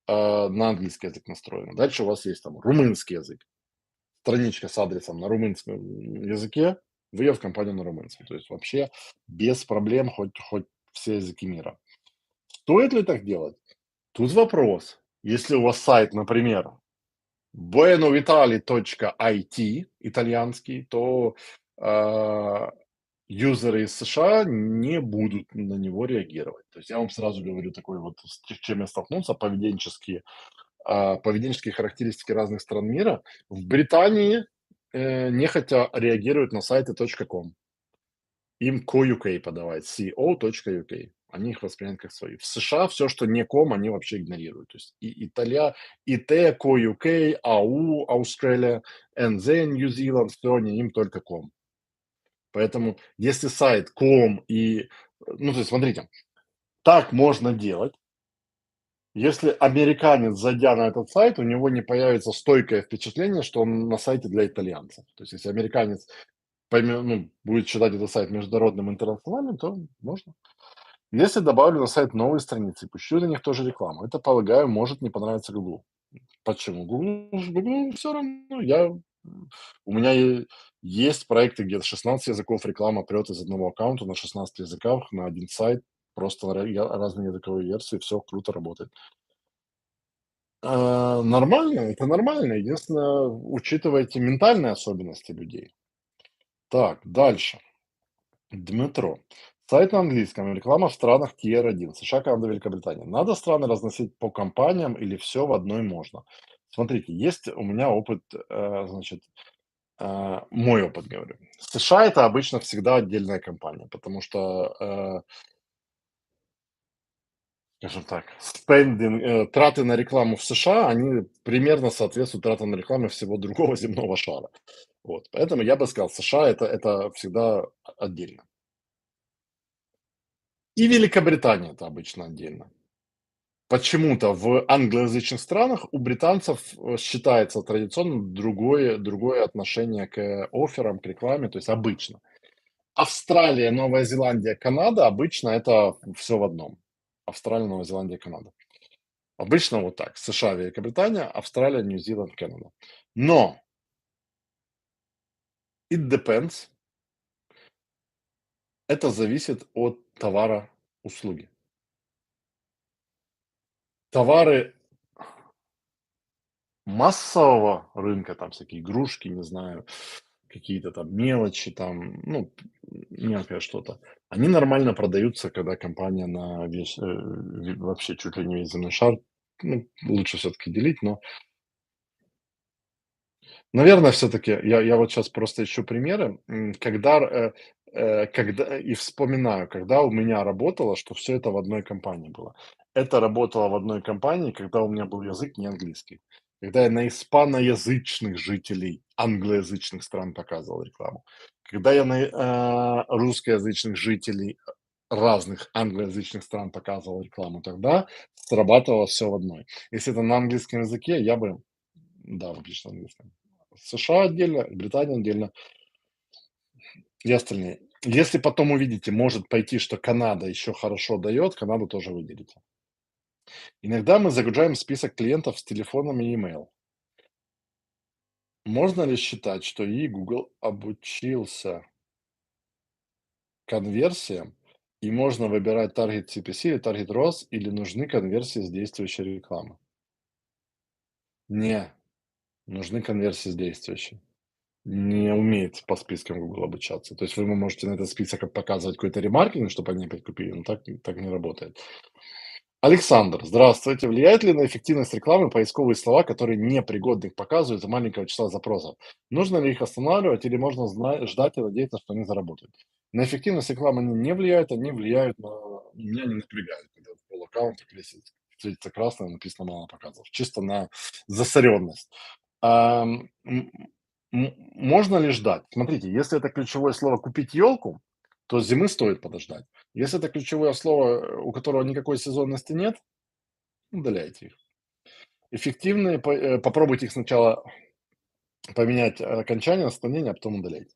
на английский язык настроена. Дальше у вас есть там румынский язык, страничка с адресом на румынском языке, вы ее в компанию на румынском. То есть вообще без проблем хоть все языки мира. Стоит ли так делать? Тут вопрос. Если у вас сайт, например, buenovitali.it итальянский, то юзеры из США не будут на него реагировать. То есть я вам сразу говорю такой вот, с чем я столкнулся, поведенческие характеристики разных стран мира. В Британии нехотя реагируют на сайты .com. Им .co.uk подавать, co.uk. Они их воспринимают как свои. В США все, что не ком, они вообще игнорируют. То есть и Италия, ИТ, co.uk, АУ, Australia, NZ, New Zealand, все они им только ком. Поэтому если сайт ком и... Ну, то есть смотрите, так можно делать, если американец, зайдя на этот сайт, у него не появится стойкое впечатление, что он на сайте для итальянцев. То есть, если американец будет считать этот сайт международным, интернациональным, то можно. Если добавлю на сайт новые страницы и пущу на них тоже рекламу, это, полагаю, может не понравиться Гуглу. Почему? Гуглу все равно. У меня есть проекты, где 16 языков реклама прет из одного аккаунта на 16 языках на один сайт, просто на разные языковые версии, все круто работает. Нормально, это нормально. Единственное, учитывайте ментальные особенности людей. Так, дальше. Дмитро. Сайт на английском, реклама в странах Tier 1, США, Канада, Великобритания. Надо страны разносить по компаниям или все в одной можно? Смотрите, есть у меня опыт, значит, мой опыт, говорю. США это обычно всегда отдельная компания, потому что, скажем так, траты на рекламу в США, они примерно соответствуют тратам на рекламу всего другого земного шара. Вот, поэтому я бы сказал, США это всегда отдельно. И Великобритания это обычно отдельно. Почему-то в англоязычных странах у британцев, считается традиционно другое отношение к офферам, к рекламе, то есть обычно. Австралия, Новая Зеландия, Канада обычно это все в одном. Австралия, Новая Зеландия, Канада. Обычно вот так. США, Великобритания, Австралия, Нью-Зеланд, Канада. Но it depends. Это зависит от товара, услуги. Товары массового рынка, там всякие игрушки, не знаю, какие-то там мелочи, там, ну, мелкое что-то. Они нормально продаются, когда компания на вообще чуть ли не весь земной шар. Ну, лучше все-таки делить, но, наверное, все-таки я вот сейчас просто ищу примеры, когда и вспоминаю, когда у меня работало, что все это в одной компании было. Это работало в одной компании, когда у меня был язык не английский. Когда я на испаноязычных жителей англоязычных стран показывал рекламу. Когда я на, русскоязычных жителей разных англоязычных стран показывал рекламу, тогда срабатывало все в одной. Если это на английском языке, я бы да, выключно английском. США отдельно, Британия отдельно и остальные. Если потом увидите, может пойти, что Канада еще хорошо дает, Канаду тоже выделите. Иногда мы загружаем список клиентов с телефоном и имейл. Можно ли считать, что и Google обучился конверсиям, и можно выбирать таргет CPC или таргет ROAS, или нужны конверсии с действующей рекламы? Не, нужны конверсии с действующей. Не умеет по спискам Google обучаться. То есть вы ему можете на этот список показывать какой-то ремаркетинг, чтобы они опять купили, но так не работает. Александр, здравствуйте. Влияет ли на эффективность рекламы поисковые слова, которые непригодны к показу из-за маленького числа запросов? Нужно ли их останавливать или можно ждать и надеяться, что они заработают? На эффективность рекламы они не влияют, они влияют на... Меня не напрягают, когда в пол аккаунта светится красное, написано мало показов. Чисто на засоренность. Можно ли ждать? Смотрите, если это ключевое слово «купить елку», то зимы стоит подождать. Если это ключевое слово, у которого никакой сезонности нет, удаляйте их. Эффективные, попробуйте их сначала поменять окончание, наклонение, а потом удаляйте.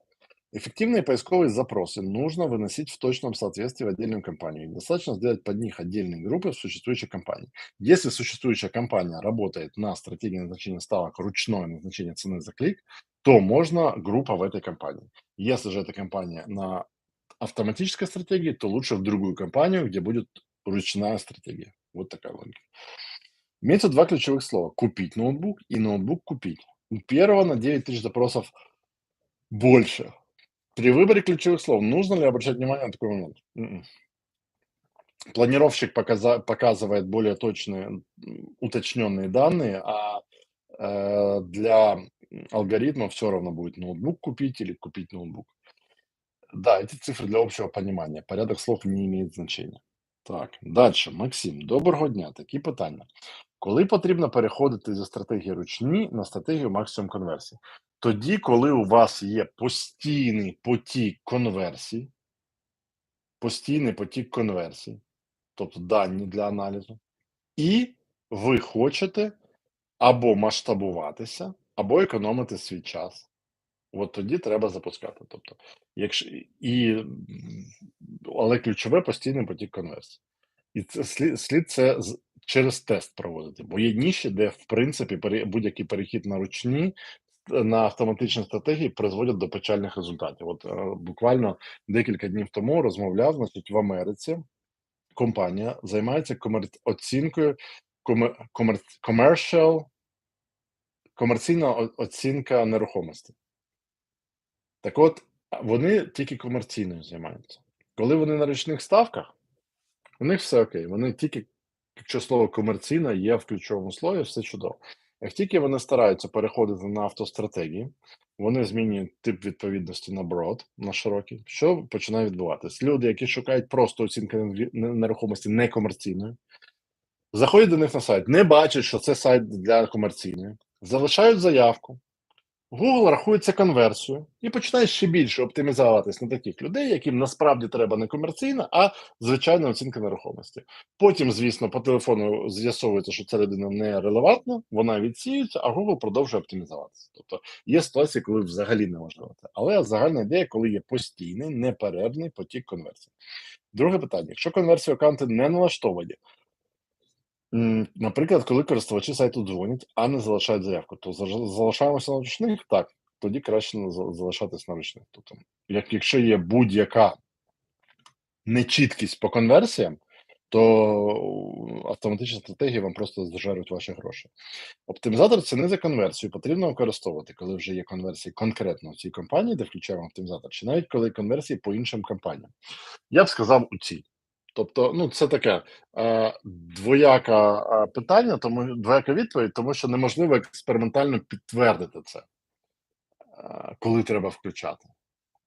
Эффективные поисковые запросы нужно выносить в точном соответствии в отдельную компанию. Достаточно сделать под них отдельные группы в существующей компании. Если существующая компания работает на стратегии назначения ставок ручное назначение цены за клик, то можно группа в этой компании. Если же эта компания на автоматической стратегии, то лучше в другую компанию, где будет ручная стратегия. Вот такая логика. Имеется два ключевых слова. Купить ноутбук и ноутбук купить. У первого на 9 000 запросов больше. При выборе ключевых слов нужно ли обращать внимание на такой момент? Планировщик показывает более точные, уточненные данные, а для алгоритма все равно будет ноутбук купить или купить ноутбук. Да, эти цифры для общего понимания. Порядок слов не имеет значения. Так, дальше. Максим, доброго дня. Такі питання. Коли потрібно переходити зі стратегії ручні на стратегію максимум конверсії? Тоді, коли у вас є постійний потік конверсій, тобто дані для аналізу, і ви хочете або масштабуватися, або економити свій час. От тоді треба запускати. Тобто, якщо але ключове постійний потік конверсій. І це слід це через тест проводити, бо є ніші, де в принципі будь-який перехід на ручні, на автоматичні стратегії призводять до печальних результатів. От буквально декілька днів тому розмовляв, значить, в Америці компанія займається оцінкою commercial, комерційна оцінка нерухомості. Так от, вони тільки комерційною займаються. Коли вони на річних ставках, у них все окей. Вони тільки, якщо слово комерційна є в ключовому слові, все чудово. Як тільки вони стараються переходити на автостратегії, вони змінюють тип відповідності на broad, на широкий, що починає відбуватись? Люди, які шукають просто оцінки нерухомості некомерційної, заходять до них на сайт, не бачать, що це сайт для комерційної, залишають заявку. Google рахується конверсію і починає ще більше оптимізуватись на таких людей, яким насправді треба не комерційна, а звичайна оцінка нерухомості. Потім, звісно, по телефону з'ясовується, що ця людина не релевантна, вона відсіюється, а Google продовжує оптимізуватися. Тобто є ситуації, коли взагалі неможливо це. Але загальна ідея, коли є постійний, неперервний потік конверсій. Друге питання: якщо конверсію аккаунти не налаштовані, наприклад, коли користувачі сайту дзвонять, а не залишають заявку, то залишаємося на ручних? Так, тоді краще залишатись на ручних. Тобто, якщо є будь-яка нечіткість по конверсіям, то автоматичні стратегії вам просто зжеруть ваші гроші. Оптимізатор ціни за конверсію потрібно використовувати, коли вже є конверсії конкретно в цій компанії, де включаємо оптимізатор, чи навіть коли конверсії по іншим компаніям. Я б сказав у цій. Тобто, ну, це таке двояке питання, тому двояка відповідь, тому що неможливо експериментально підтвердити це, коли треба включати.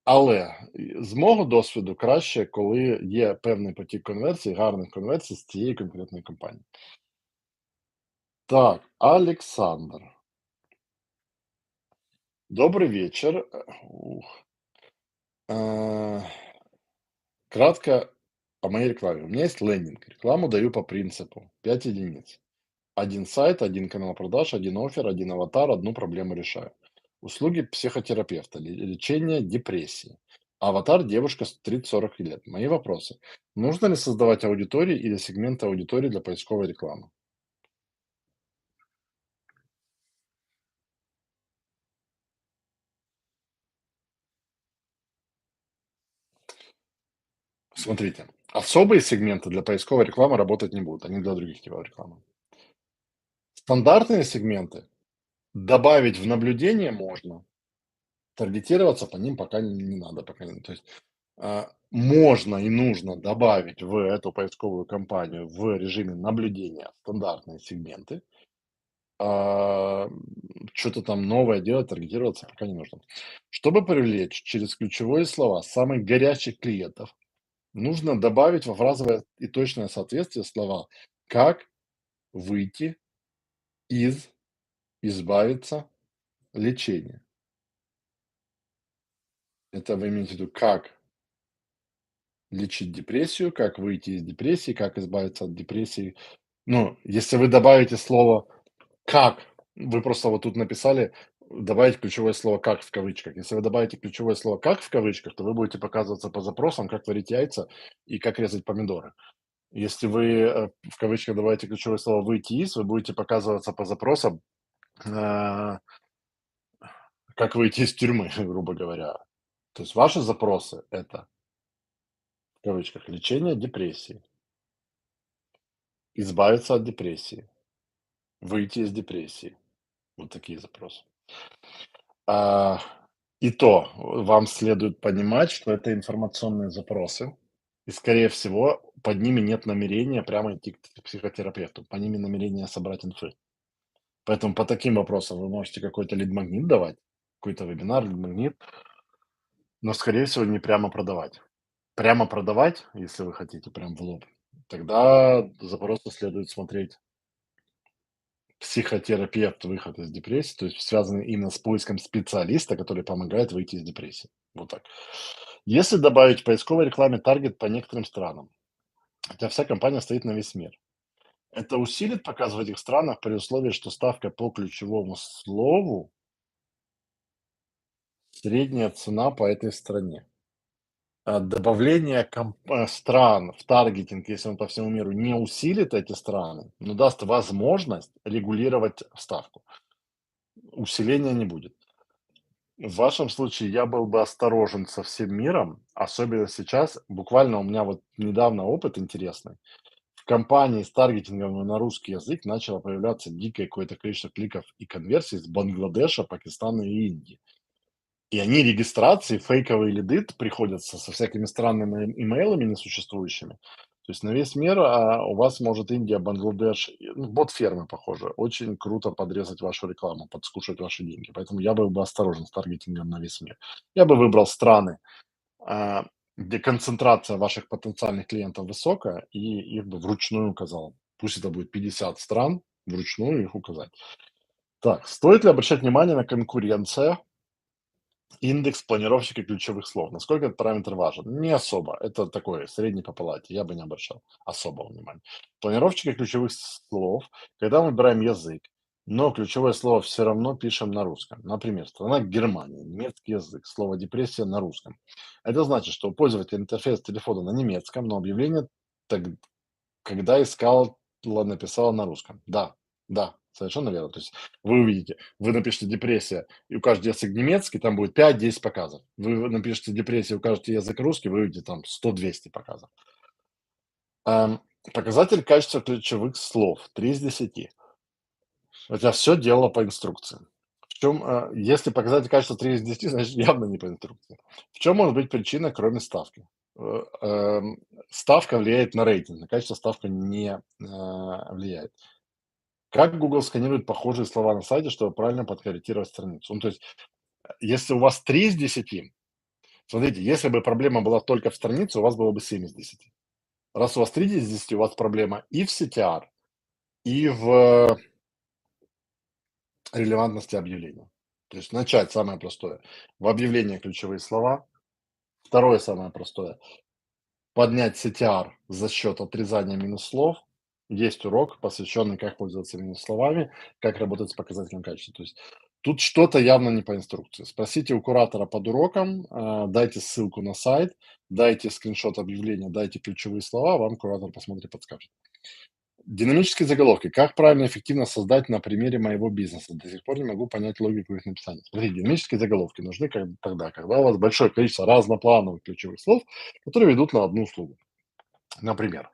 Але з мого досвіду краще, коли є певний потік конверсій, гарних конверсій з цієї конкретної компанії. Так, Александр. Добрый вечер. Э, Кратко о моей рекламе. У меня есть лендинг. Рекламу даю по принципу 5 единиц. Один сайт, один канал продаж, один оффер, один аватар, одну проблему решаю. Услуги психотерапевта, лечение депрессии. Аватар – девушка с 30-40 лет. Мои вопросы. Нужно ли создавать аудитории или сегменты аудитории для поисковой рекламы? Смотрите, особые сегменты для поисковой рекламы работать не будут, они для других типов рекламы. Стандартные сегменты добавить в наблюдение можно, таргетироваться по ним пока не надо. То есть можно и нужно добавить в эту поисковую кампанию в режиме наблюдения стандартные сегменты. А, Что-то там новое делать, таргетироваться пока не нужно. Чтобы привлечь через ключевые слова самых горячих клиентов, нужно добавить во фразовое и точное соответствие слова «как выйти из, избавиться, лечения». Это вы имеете в виду, как лечить депрессию, как выйти из депрессии, как избавиться от депрессии. Ну, если вы добавите слово «как», вы просто вот тут написали, добавить ключевое слово «как» в кавычках. Если вы добавите ключевое слово «как» в кавычках, то вы будете показываться по запросам, как варить яйца и как резать помидоры. Если вы в кавычках добавите ключевое слово «выйти из», вы будете показываться по запросам, э, как выйти из тюрьмы, грубо говоря. То есть ваши запросы – это, в кавычках, лечение депрессии, избавиться от депрессии, выйти из депрессии. Вот такие запросы. А, и то вам следует понимать, что это информационные запросы, и, скорее всего, под ними нет намерения прямо идти к психотерапевту, по ними намерение собрать инфы. Поэтому по таким вопросам вы можете какой-то лид-магнит давать, какой-то вебинар, лид-магнит, но, скорее всего, не прямо продавать. Прямо продавать, если вы хотите прям в лоб, тогда запросы следует смотреть психотерапевт, выход из депрессии, то есть связанный именно с поиском специалиста, который помогает выйти из депрессии. Вот так. Если добавить в поисковой рекламе таргет по некоторым странам, хотя вся компания стоит на весь мир, это усилит показ в этих странах при условии, что ставка по ключевому слову Средняя цена по этой стране. Добавление стран в таргетинг, если он по всему миру не усилит эти страны, но даст возможность регулировать ставку. Усиления не будет. В вашем случае я был бы осторожен со всем миром, особенно сейчас. Буквально у меня вот недавно опыт интересный. В компании с таргетингом на русский язык начало появляться дикое какое-то количество кликов и конверсий из Бангладеша, Пакистана и Индии. И они регистрации, фейковые лиды приходятся со всякими странными имейлами несуществующими. То есть на весь мир у вас может Индия, Бангладеш, ну, бот-фермы, похоже, очень круто подрезать вашу рекламу, подскушать ваши деньги. Поэтому я был бы осторожен с таргетингом на весь мир. Я бы выбрал страны, а, где концентрация ваших потенциальных клиентов высокая, и их бы вручную указал. Пусть это будет 50 стран, вручную их указать. Так, стоит ли обращать внимание на конкуренция? Индекс планировщика ключевых слов. Насколько этот параметр важен? Не особо. Это такой средний по палате. Я бы не обращал особого внимания. Планировщики ключевых слов, когда мы выбираем язык, но ключевое слово все равно пишем на русском. Например, страна Германия, немецкий язык, слово депрессия на русском. Это значит, что у пользователя интерфейс телефона на немецком, но объявление так когда искала, написала на русском. Да, да, совершенно верно. То есть вы увидите, вы напишите депрессия и укажете язык немецкий, там будет 5-10 показов. Вы напишите депрессия, укажете язык русский, вы увидите там 100-200 показов. Показатель качества ключевых слов 3 из 10. Хотя все дело по инструкции. В чем, если показатель качества 3 из 10, значит явно не по инструкции. В чем может быть причина, кроме ставки? Э, эм, Ставка влияет на рейтинг, на качество ставка не влияет. Как Google сканирует похожие слова на сайте, чтобы правильно подкорректировать страницу? Ну, то есть, если у вас 3 из 10, смотрите, если бы проблема была только в странице, у вас было бы 7 из 10. Раз у вас 3 из 10, у вас проблема и в CTR, и в релевантности объявления. То есть начать самое простое. В объявлении ключевые слова. Второе самое простое. Поднять CTR за счет отрезания минус-слов. Есть урок, посвященный, как пользоваться минус-словами, как работать с показателем качества. То есть тут что-то явно не по инструкции. Спросите у куратора под уроком, дайте ссылку на сайт, дайте скриншот объявления, дайте ключевые слова, вам куратор посмотрит, подскажет. Динамические заголовки. Как правильно и эффективно создать на примере моего бизнеса? До сих пор не могу понять логику их написания. Смотрите, динамические заголовки нужны тогда, когда у вас большое количество разноплановых ключевых слов, которые ведут на одну услугу. Например,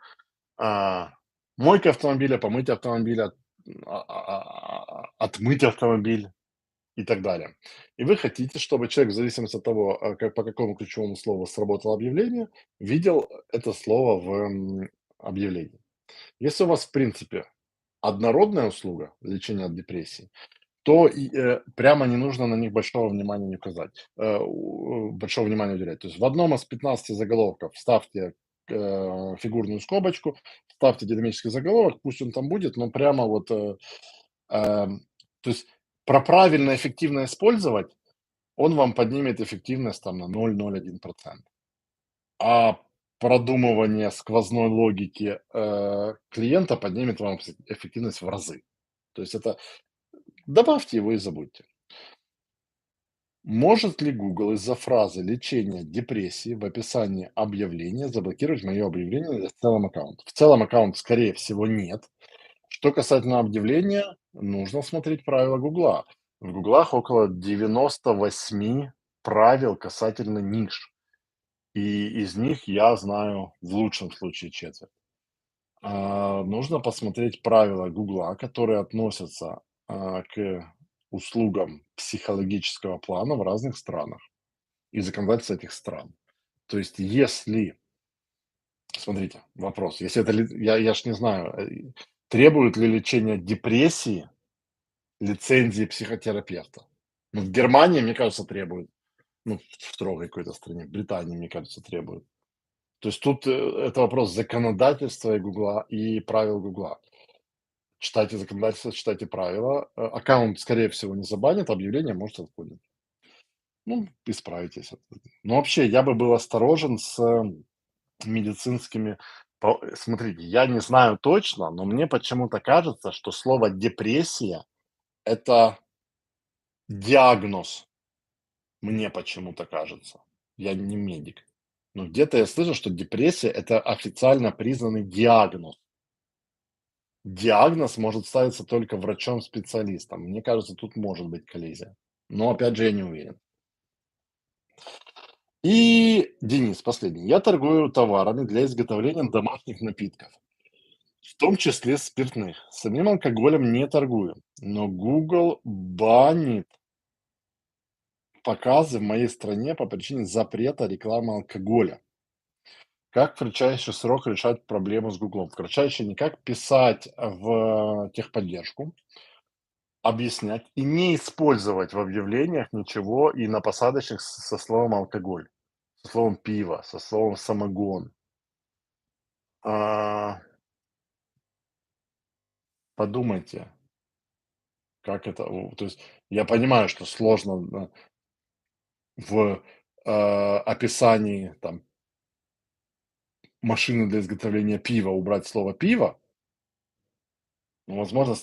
а, мойка автомобиля, помыть автомобиля, отмыть автомобиль и так далее. И вы хотите, чтобы человек, в зависимости от того, по какому ключевому слову сработало объявление, видел это слово в объявлении. Если у вас, в принципе, однородная услуга лечения от депрессии, то прямо не нужно на них большого внимания не указать, большого внимания уделять. То есть в одном из 15 заголовков вставьте фигурную скобочку, ставьте динамический заголовок, пусть он там будет, но прямо вот, то есть про правильно эффективно использовать, он вам поднимет эффективность там на 0,01%. А продумывание сквозной логики клиента поднимет вам эффективность в разы. То есть это добавьте его и забудьте. Может ли Google из-за фразы "лечение депрессии" в описании объявления заблокировать мое объявление или в целом аккаунт? В целом аккаунт, скорее всего, нет. Что касательно объявления, нужно смотреть правила Гугла. В Гуглах около 98 правил касательно ниш, и из них я знаю в лучшем случае четверть. Нужно посмотреть правила Гугла, которые относятся, к услугам психологического плана в разных странах и законодательство этих стран. То есть если, смотрите, вопрос, если это я ж не знаю, требует ли лечение депрессии лицензии психотерапевта? Ну, в Германии, мне кажется, требует. Ну, в строгой какой-то стране, в Британии, мне кажется, требует. То есть тут, это вопрос законодательства и Гугла, и правил Гугла. Читайте законодательство, читайте правила. Аккаунт, скорее всего, не забанят, объявление можете отклонить. Ну, исправитесь. Но вообще, я бы был осторожен с медицинскими. Смотрите, я не знаю точно, но мне почему-то кажется, что слово депрессия это диагноз. Мне почему-то кажется. Я не медик. Но где-то я слышал, что депрессия — это официально признанный диагноз. Диагноз может ставиться только врачом-специалистом. Мне кажется, тут может быть коллизия. Но опять же, я не уверен. И, Денис, последний. Я торгую товарами для изготовления домашних напитков, в том числе спиртных. Самим алкоголем не торгую, но Google банит показы в моей стране по причине запрета рекламы алкоголя. Как в кратчайший срок решать проблему с Гуглом? В кратчайший никак писать в техподдержку, объяснять и не использовать в объявлениях ничего и на посадочных со словом алкоголь, со словом пиво, со словом самогон. А, Подумайте, как это, то есть я понимаю, что сложно в описании там машины для изготовления пива убрать слово пиво, но возможно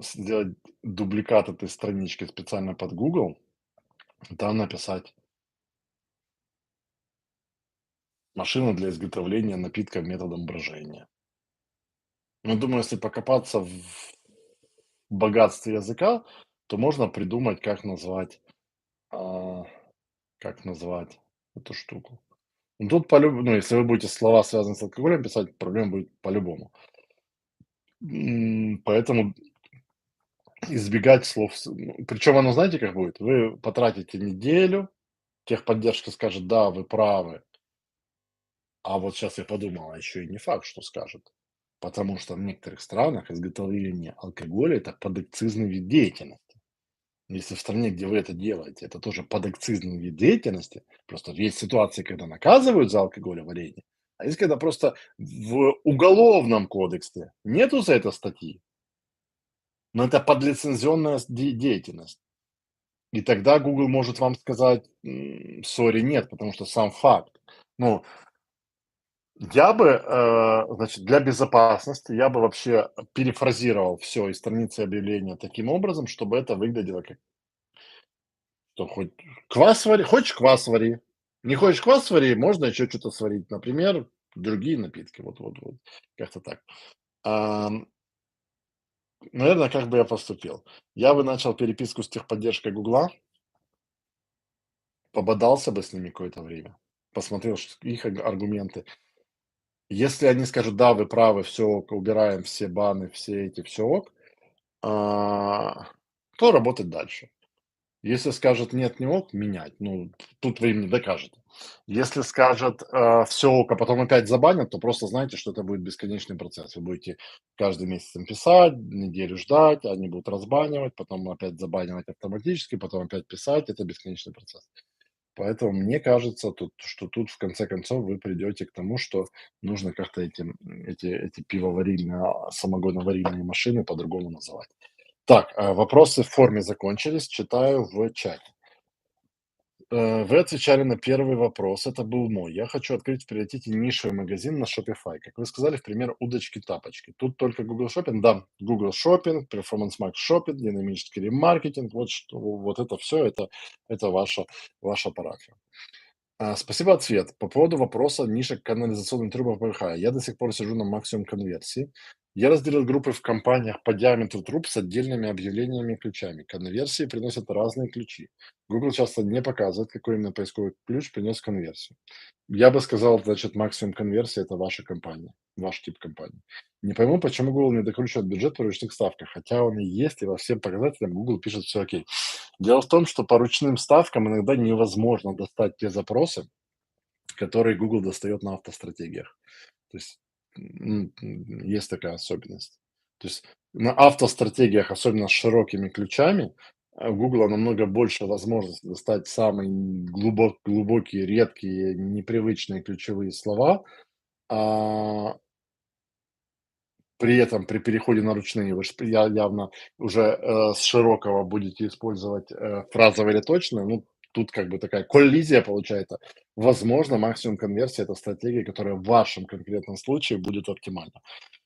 сделать дубликат этой странички специально под Google, там написать машина для изготовления напитка методом брожения. Но думаю, если покопаться в богатстве языка, то можно придумать, а, как назвать эту штуку. Ну, тут ну, если вы будете слова, связанные с алкоголем, писать, проблема будет по-любому. Поэтому избегать слов. Причем оно, знаете, как будет? Вы потратите неделю, техподдержка скажет, да, вы правы. А вот сейчас я подумал, а еще и не факт, что скажет. Потому что в некоторых странах изготовление алкоголя — это подакцизный вид деятельности. Если в стране, где вы это делаете, это тоже подакцизный вид деятельности, просто есть ситуации, когда наказывают за алкоголеварение, а есть когда просто в уголовном кодексе нету за это статьи, но это подлицензионная деятельность. И тогда Google может вам сказать, сори, нет, потому что сам факт. Ну, я бы, значит, для безопасности я бы вообще перефразировал все из страницы объявления таким образом, чтобы это выглядело как, что хоть квас вари, хочешь квас вари, не хочешь квас вари, можно еще что то сварить, например, другие напитки, вот, как-то так. Наверное, как бы я поступил? Я бы начал переписку с техподдержкой "Гугла", пободался бы с ними какое-то время, посмотрел их аргументы. Если они скажут: "Да, вы правы, все ок, убираем все баны, все эти, все ок", а, то работать дальше. Если скажет: "Нет, не ок", менять. Ну, тут вы им не докажете. Если скажет, всё ок, а потом опять забанят, то просто знайте, что это будет бесконечный процесс. Вы будете каждый месяц им писать, неделю ждать, они будут разбанивать, потом опять забанивать автоматически, потом опять писать. Это бесконечный процесс. Поэтому мне кажется, что тут в конце концов вы придете к тому, что нужно как-то эти пивоварильные, самогоноварильные машины по-другому называть. Так, вопросы в форме закончились, читаю в чате. Вы отвечали на первый вопрос, это был мой. Я хочу открыть в приоритете нишевый магазин на Shopify. Как вы сказали, в пример, удочки-тапочки. Тут только Google Shopping, да, Google Shopping, Performance Max Shopping, динамический ремаркетинг, вот что, вот это все, это ваша парафия. Спасибо, ответ. По поводу вопроса нишек канализационных труб ПВХ. Я до сих пор сижу на максимум конверсии. Я разделил группы в компаниях по диаметру труб с отдельными объявлениями и ключами. Конверсии приносят разные ключи. Google часто не показывает, какой именно поисковый ключ принес конверсию. Я бы сказал, значит, максимум конверсии — это ваша компания, ваш тип компании. Не пойму, почему Google не докручивает бюджет по ручных ставках, хотя он и есть, и во всем показателям Google пишет все окей. Дело в том, что по ручным ставкам иногда невозможно достать те запросы, которые Google достает на автостратегиях. То есть есть такая особенность. То есть на автостратегиях, особенно с широкими ключами, у Гугла намного больше возможностей достать самые глубокие, редкие, непривычные ключевые слова, а при этом при переходе на ручные вы ж явно уже, с широкого будете использовать, фразовые или точные. Ну, тут как бы такая коллизия получается. Возможно, максимум конверсии — это стратегия, которая в вашем конкретном случае будет оптимальна.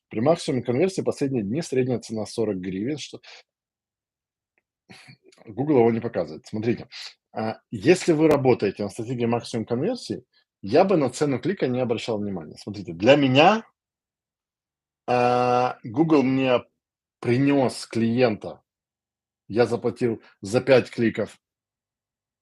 При максимуме конверсии последние дни средняя цена 40 гривен, что Google его не показывает. Смотрите, Если вы работаете на стратегии максимум конверсии, я бы на цену клика не обращал внимания. Смотрите, для меня, Google мне принес клиента, я заплатил за 5 кликов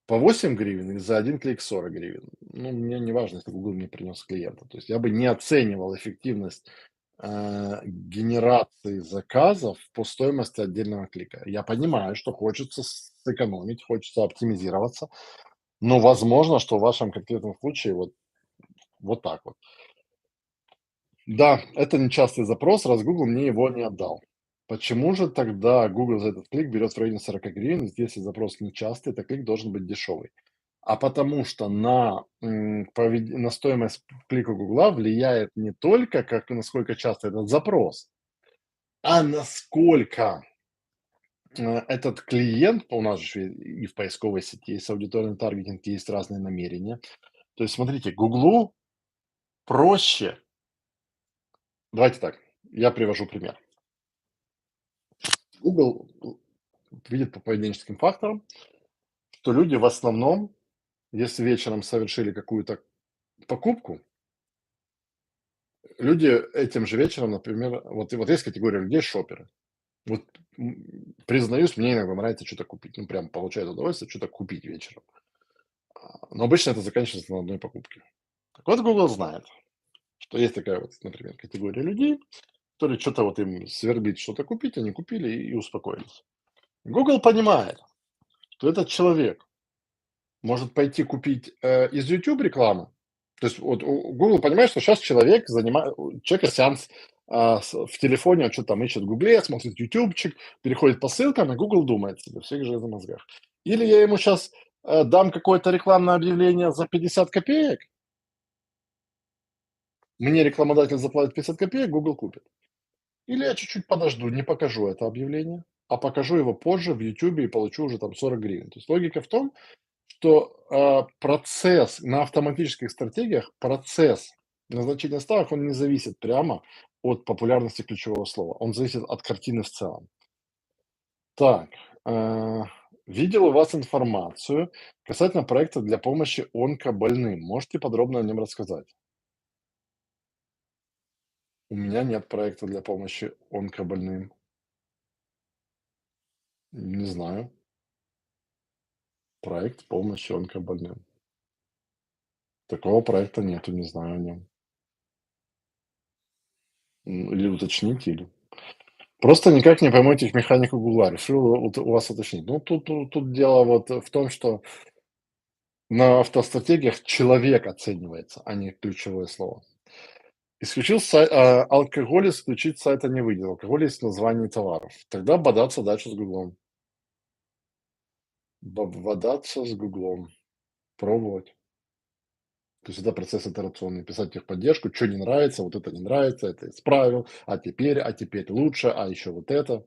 по 8 гривен или за один клик 40 гривен. Ну, мне не важно, если Google мне принес клиента. То есть я бы не оценивал эффективность, генерации заказов по стоимости отдельного клика. Я понимаю, что хочется сэкономить, хочется оптимизироваться, но возможно, что в вашем конкретном случае вот так вот. Да, это нечастый запрос, раз Google мне его не отдал. Почему же тогда Google за этот клик берет в районе 40 гривен, ведь если запрос нечастый, то клик должен быть дешевый? А потому что на стоимость клика Гугла влияет не только, насколько часто этот запрос, а насколько этот клиент, у нас же и в поисковой сети есть аудиторный таргетинг, есть разные намерения. То есть, смотрите, Гуглу проще. Давайте так, я привожу пример. Google видит по поведенческим факторам, что люди в основном, если вечером совершили какую-то покупку, люди этим же вечером, например, вот есть категория людей шоперы. Вот признаюсь, мне иногда нравится что-то купить. Ну, прям получаю удовольствие что-то купить вечером. Но обычно это заканчивается на одной покупке. Так вот, Google знает, что есть такая вот, например, категория людей, которые что-то вот им свербит что-то купить, они купили и успокоились. Google понимает, что этот человек может пойти купить, из YouTube рекламы. То есть вот Google понимает, что сейчас человека сеанс, в телефоне, он чё-то там ищет в "Гугле", смотрит ютубчик, переходит по ссылкам, и Google думает себе: "Всех же на мозгах". Или я ему сейчас дам какое-то рекламное объявление за 50 копеек, мне рекламодатель заплатит 50 копеек, Google купит. Или я чуть-чуть подожду, не покажу это объявление, а покажу его позже в "Ютубе" и получу уже там 40 гривен. То есть логика в том, что, процесс на автоматических стратегиях, процесс назначения ставок, он не зависит прямо от популярности ключевого слова. Он зависит от картины в целом. Так, а, видел у вас информацию касательно проекта для помощи онкобольным. Можете подробно о нем рассказать? У меня нет проекта для помощи онкобольным. Не знаю. Проект помощи онкобольным. Такого проекта нету, не знаю о нем. Или уточните, или просто никак не пойму этих механику Гугла. Решил вот у вас уточнить. Ну, тут дело вот в том, что на автостратегиях человек оценивается, а не ключевое слово. Алкоголь исключить с сайта не выйдет. Алкоголь есть в названии товаров. Тогда бодаться дальше с Гуглом. Бодаться с Гуглом. Пробовать. То есть это процесс итерационный. Писать техподдержку, что не нравится, вот это не нравится, это исправил, а теперь лучше, а еще вот это.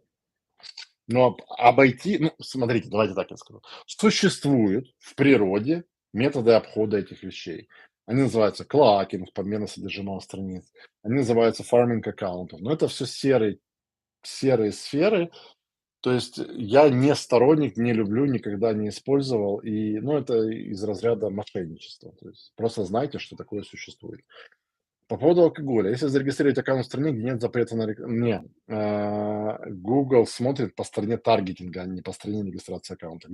Но обойти, ну, смотрите, давайте так я скажу. Существуют в природе методы обхода этих вещей. Они называются клакинг, подмена содержимого страниц. Они называются фарминг аккаунтов. Но это все серые сферы. То есть я не сторонник, не люблю, никогда не использовал. И, ну, это из разряда мошенничества. То есть просто знайте, что такое существует. По поводу алкоголя. Если зарегистрировать аккаунт в стране, где нет запрета на рекламу, не, Google смотрит по стране таргетинга, а не по стране регистрации аккаунта,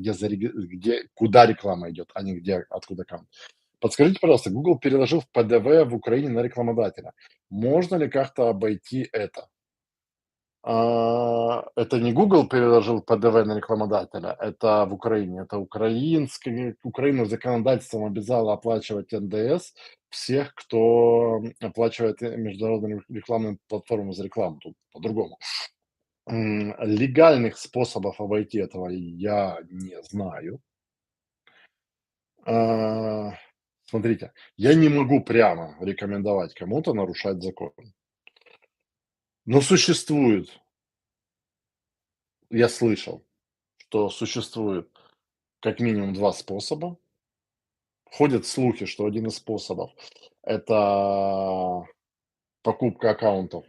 куда реклама идет, а не где, откуда аккаунт. Подскажите, пожалуйста, Google переложил в ПДВ в Украине на рекламодателя. Можно ли как-то обойти это? Это не Google переложил ПДВ на рекламодателя, это в Украине. Это Украина законодательством обязала оплачивать НДС всех, кто оплачивает международную рекламную платформу за рекламу. Тут по-другому. Легальных способов обойти этого я не знаю. А, Смотрите, я не могу прямо рекомендовать кому-то нарушать закон. Но я слышал, что существует как минимум 2 способа. Ходят слухи, что один из способов — это покупка аккаунтов,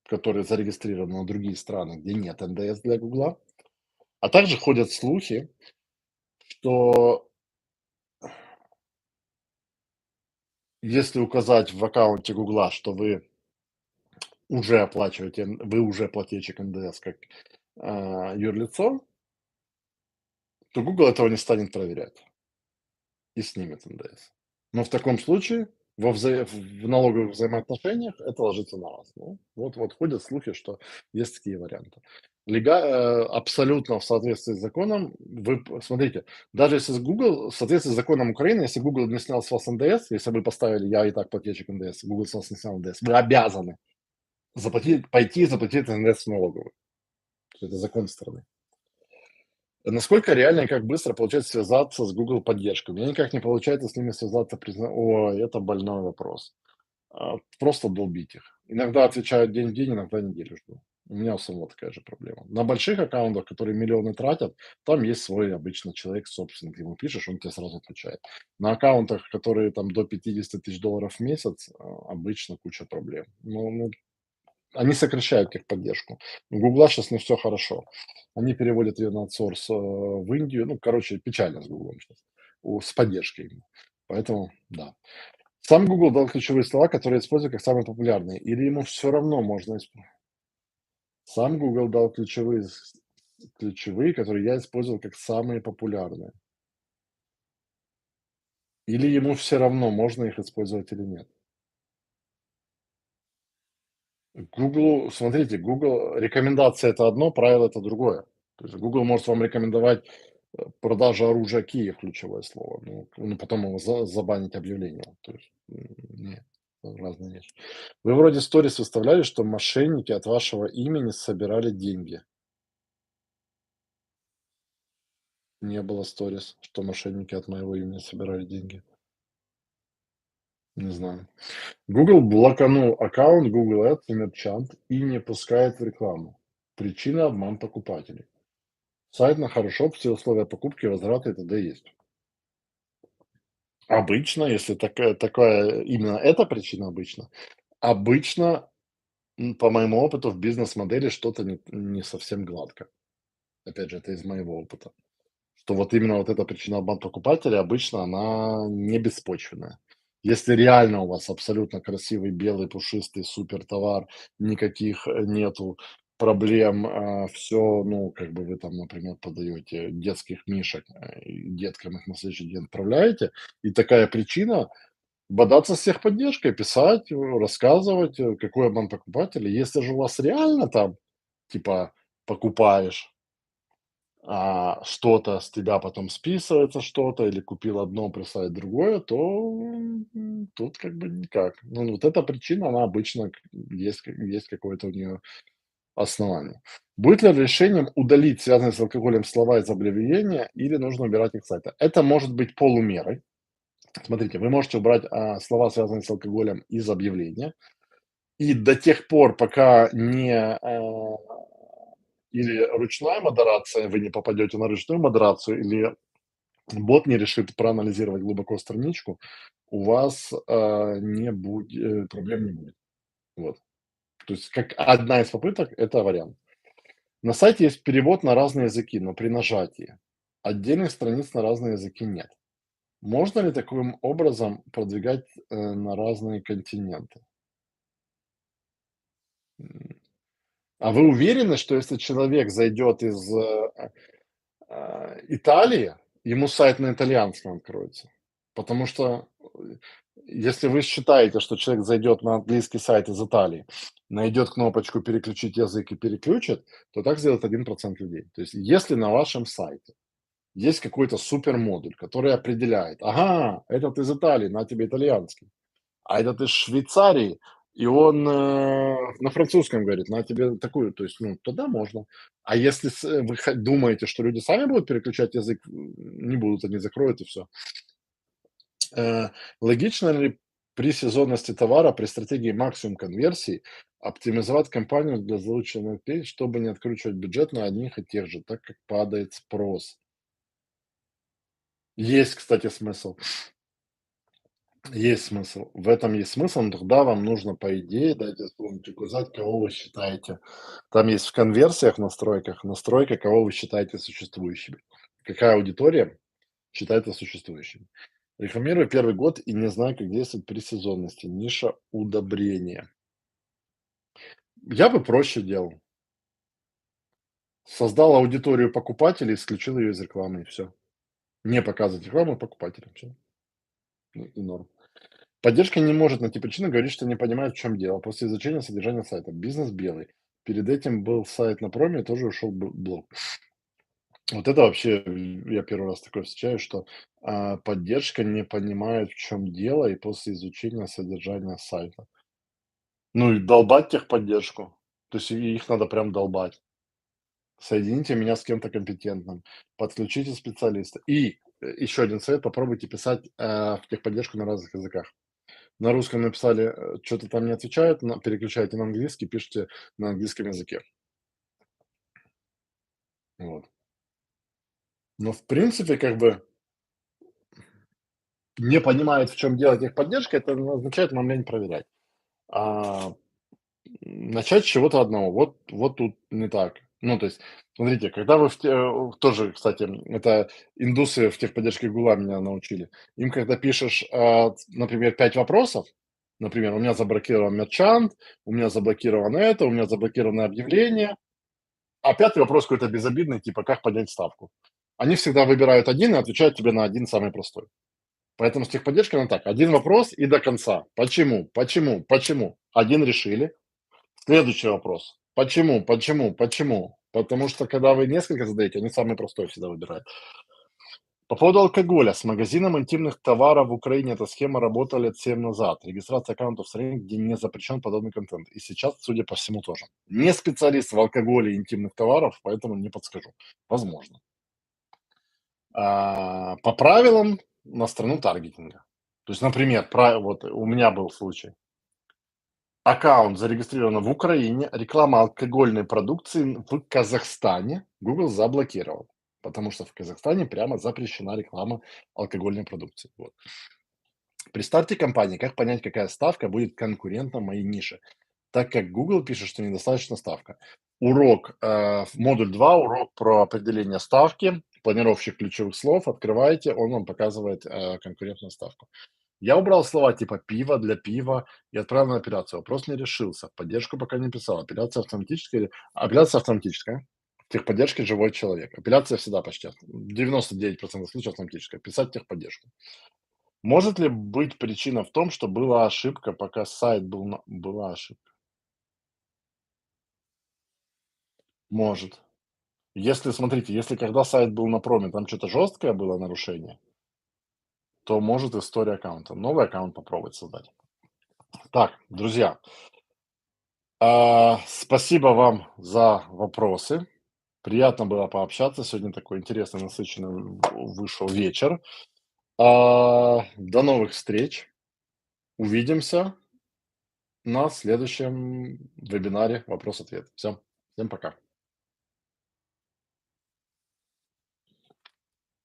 которые зарегистрированы на другие страны, где нет НДС для "Гугла". А также ходят слухи, что Если указать в аккаунте "Гугла", что вы уже плательщик НДС как, юрлицо, то Google этого не станет проверять и снимет НДС. Но в таком случае в налоговых взаимоотношениях это ложится на вас. Ну, вот ходят слухи, что есть такие варианты. Абсолютно в соответствии с законом. Смотрите, даже если с Google, в соответствии с законом Украины, если Google не снял с вас НДС, если вы поставили "Я и так плательщик НДС", Google с вас не снял НДС, вы обязаны пойти и заплатить НДС в налоговую. Это закон страны. Насколько реально и как быстро получается связаться с Google поддержкой? У меня никак не получается с ними связаться. Ой, это больной вопрос. Просто долбить их. Иногда отвечают день в день, иногда неделю жду. У меня у самого такая же проблема. На больших аккаунтах, которые миллионы тратят, там есть свой обычно человек, собственник. Ему пишешь, он тебе сразу отвечает. На аккаунтах, которые там до 50 000 долларов в месяц, обычно куча проблем. Ну, они сокращают техподдержку. У "Гугла" щас не все хорошо. Они переводят ее на аутсорс, в Индию. Ну, короче, печально с "Гуглом" щас. С поддержкой именно. Поэтому да. Сам Google дал ключевые слова, которые использую как самые популярные, или ему все равно можно Сам Google дал ключевые, которые я использовал как самые популярные, или ему все равно, можно их использовать или нет? Смотрите, Google рекомендация — это одно, правило — это другое. То есть Google может вам рекомендовать, продажа оружия Киев — ключевое слово, потом его забанить объявлением. То есть, нет, это разные вещи. Вы вроде сторис выставляли, что мошенники от вашего имени собирали деньги. Не было сторис, что мошенники от моего имени собирали деньги. Не знаю. Google блоканул аккаунт Google Ads и Merchant и не пускает в рекламу. Причина — обман покупателей. Сайт на хорошо, все условия покупки, возврата и т.д. есть. Обычно, если такая именно эта причина обычно, по моему опыту, в бизнес-модели что-то не совсем гладко. Опять же, это из моего опыта. Что вот именно вот эта причина обман покупателя, обычно она не беспочвенная. Если реально у вас абсолютно красивый, белый, пушистый супер товар, никаких нету проблем, все, ну, как бы вы там, например, подаете детских мишек, и деткам их на следующий день отправляете, и такая причина — бодаться с техподдержкой, писать, рассказывать, какой обман покупателя. Если же у вас реально там, типа, покупаешь что-то с тебя потом списывается что-то, или купил одно, присылает другое, то, тут как бы никак. Ну, вот эта причина, она обычно есть какое-то у нее основание. Будет ли решением удалить связанные с алкоголем слова из объявления или нужно убирать их с сайта? Это может быть полумерой. Смотрите, вы можете убрать, слова, связанные с алкоголем, из объявления, и до тех пор, пока или ручная модерация, вы не попадете на ручную модерацию, или бот не решит проанализировать глубоко страничку, у вас, проблем не будет. Вот. То есть как одна из попыток — это вариант. На сайте есть перевод на разные языки, но при нажатии. Отдельных страниц на разные языки нет. Можно ли таким образом продвигать, на разные континенты? М, а вы уверены, что если человек зайдет из, Италии, ему сайт на итальянском откроется? Потому что, если вы считаете, что человек зайдет на английский сайт из Италии, найдет кнопочку "Переключить язык" и переключит, то так сделает 1% людей. То есть если на вашем сайте есть какой-то супермодуль, который определяет: "Ага, этот из Италии, на тебе итальянский, а этот из Швейцарии, и он, на французском говорит, на тебе такую", то есть, ну, тогда можно. А если вы думаете, что люди сами будут переключать язык, не будут, они закроют и все. Логично ли при сезонности товара, при стратегии максимум конверсий оптимизовать кампанию для заученных людей, чтобы не откручивать бюджет на одних и тех же, так как падает спрос? Есть, кстати, смысл. Есть смысл. В этом есть смысл, но тогда вам нужно, по идее, дайте вспомнить, указать, кого вы считаете. Там есть в конверсиях, настройках, настройка, кого вы считаете существующими. Какая аудитория считается существующими. Рекламирую первый год и не знаю, как действовать при сезонности. Ниша удобрения. Я бы проще делал. Создал аудиторию покупателей, исключил ее из рекламы и все. Не показывать рекламу покупателям. Все. И норм. Поддержка не может найти причину, говорит, что не понимает, в чем дело. После изучения содержания сайта. Бизнес белый. Перед этим был сайт на проме, тоже ушел блог. Вот это вообще, я первый раз такое встречаю, что поддержка не понимает, в чем дело, и после изучения содержания сайта. Ну и долбать техподдержку. То есть их надо прям долбать. Соедините меня с кем-то компетентным, подключите специалиста. И еще один совет, попробуйте писать в техподдержку на разных языках. На русском написали, что-то там не отвечают, переключаете на английский, пишите на английском языке. Вот. Но в принципе, как бы не понимает, в чем дело техподдержка, это означает нам лень проверять. А начать с чего-то одного. Вот тут не так. Ну, то есть, смотрите, когда вы тоже, кстати, это индусы в техподдержке Гугла меня научили. Им, когда пишешь, например, 5 вопросов, например, у меня заблокирован мерчант, у меня заблокировано это, у меня заблокировано объявление, а пятый вопрос какой-то безобидный, типа, как поднять ставку. Они всегда выбирают один и отвечают тебе на один самый простой. Поэтому с техподдержкой надо так, один вопрос и до конца. Почему? Почему? Почему? Один решили, следующий вопрос. Почему? Почему? Почему? Потому что, когда вы несколько задаете, они самый простой всегда выбирают. По поводу алкоголя. С магазином интимных товаров в Украине эта схема работала лет 7 назад. Регистрация аккаунтов в стране, где не запрещен подобный контент. И сейчас, судя по всему, тоже. Не специалист в алкоголе и интимных товаров, поэтому не подскажу. Возможно. По правилам на страну таргетинга. То есть, например, вот у меня был случай. Аккаунт зарегистрирован в Украине, реклама алкогольной продукции в Казахстане Google заблокировал, потому что в Казахстане прямо запрещена реклама алкогольной продукции. Вот. При старте кампании как понять, какая ставка будет конкурентна моей нише? Так как Google пишет, что недостаточно ставка. Урок, модуль 2, урок про определение ставки, планировщик ключевых слов, открываете, он вам показывает конкурентную ставку. Я убрал слова типа "пиво", "для пива" и отправил на апелляцию. Вопрос не решился. Поддержку пока не писал. Апелляция автоматическая или апелляция автоматическая. В техподдержке живой человек. Апелляция всегда почти 99% случаев автоматическая. Писать техподдержку. Может ли быть причина в том, что была ошибка, пока сайт был на была ошибка? Может. Если, смотрите, если когда сайт был на проме, там что то жесткое было нарушение, то может история аккаунта. Новый аккаунт попробовать создать. Так, друзья, спасибо вам за вопросы. Приятно было пообщаться. Сегодня такой интересный, насыщенный вышел вечер. До новых встреч. Увидимся на следующем вебинаре "Вопрос-ответ". Всем пока.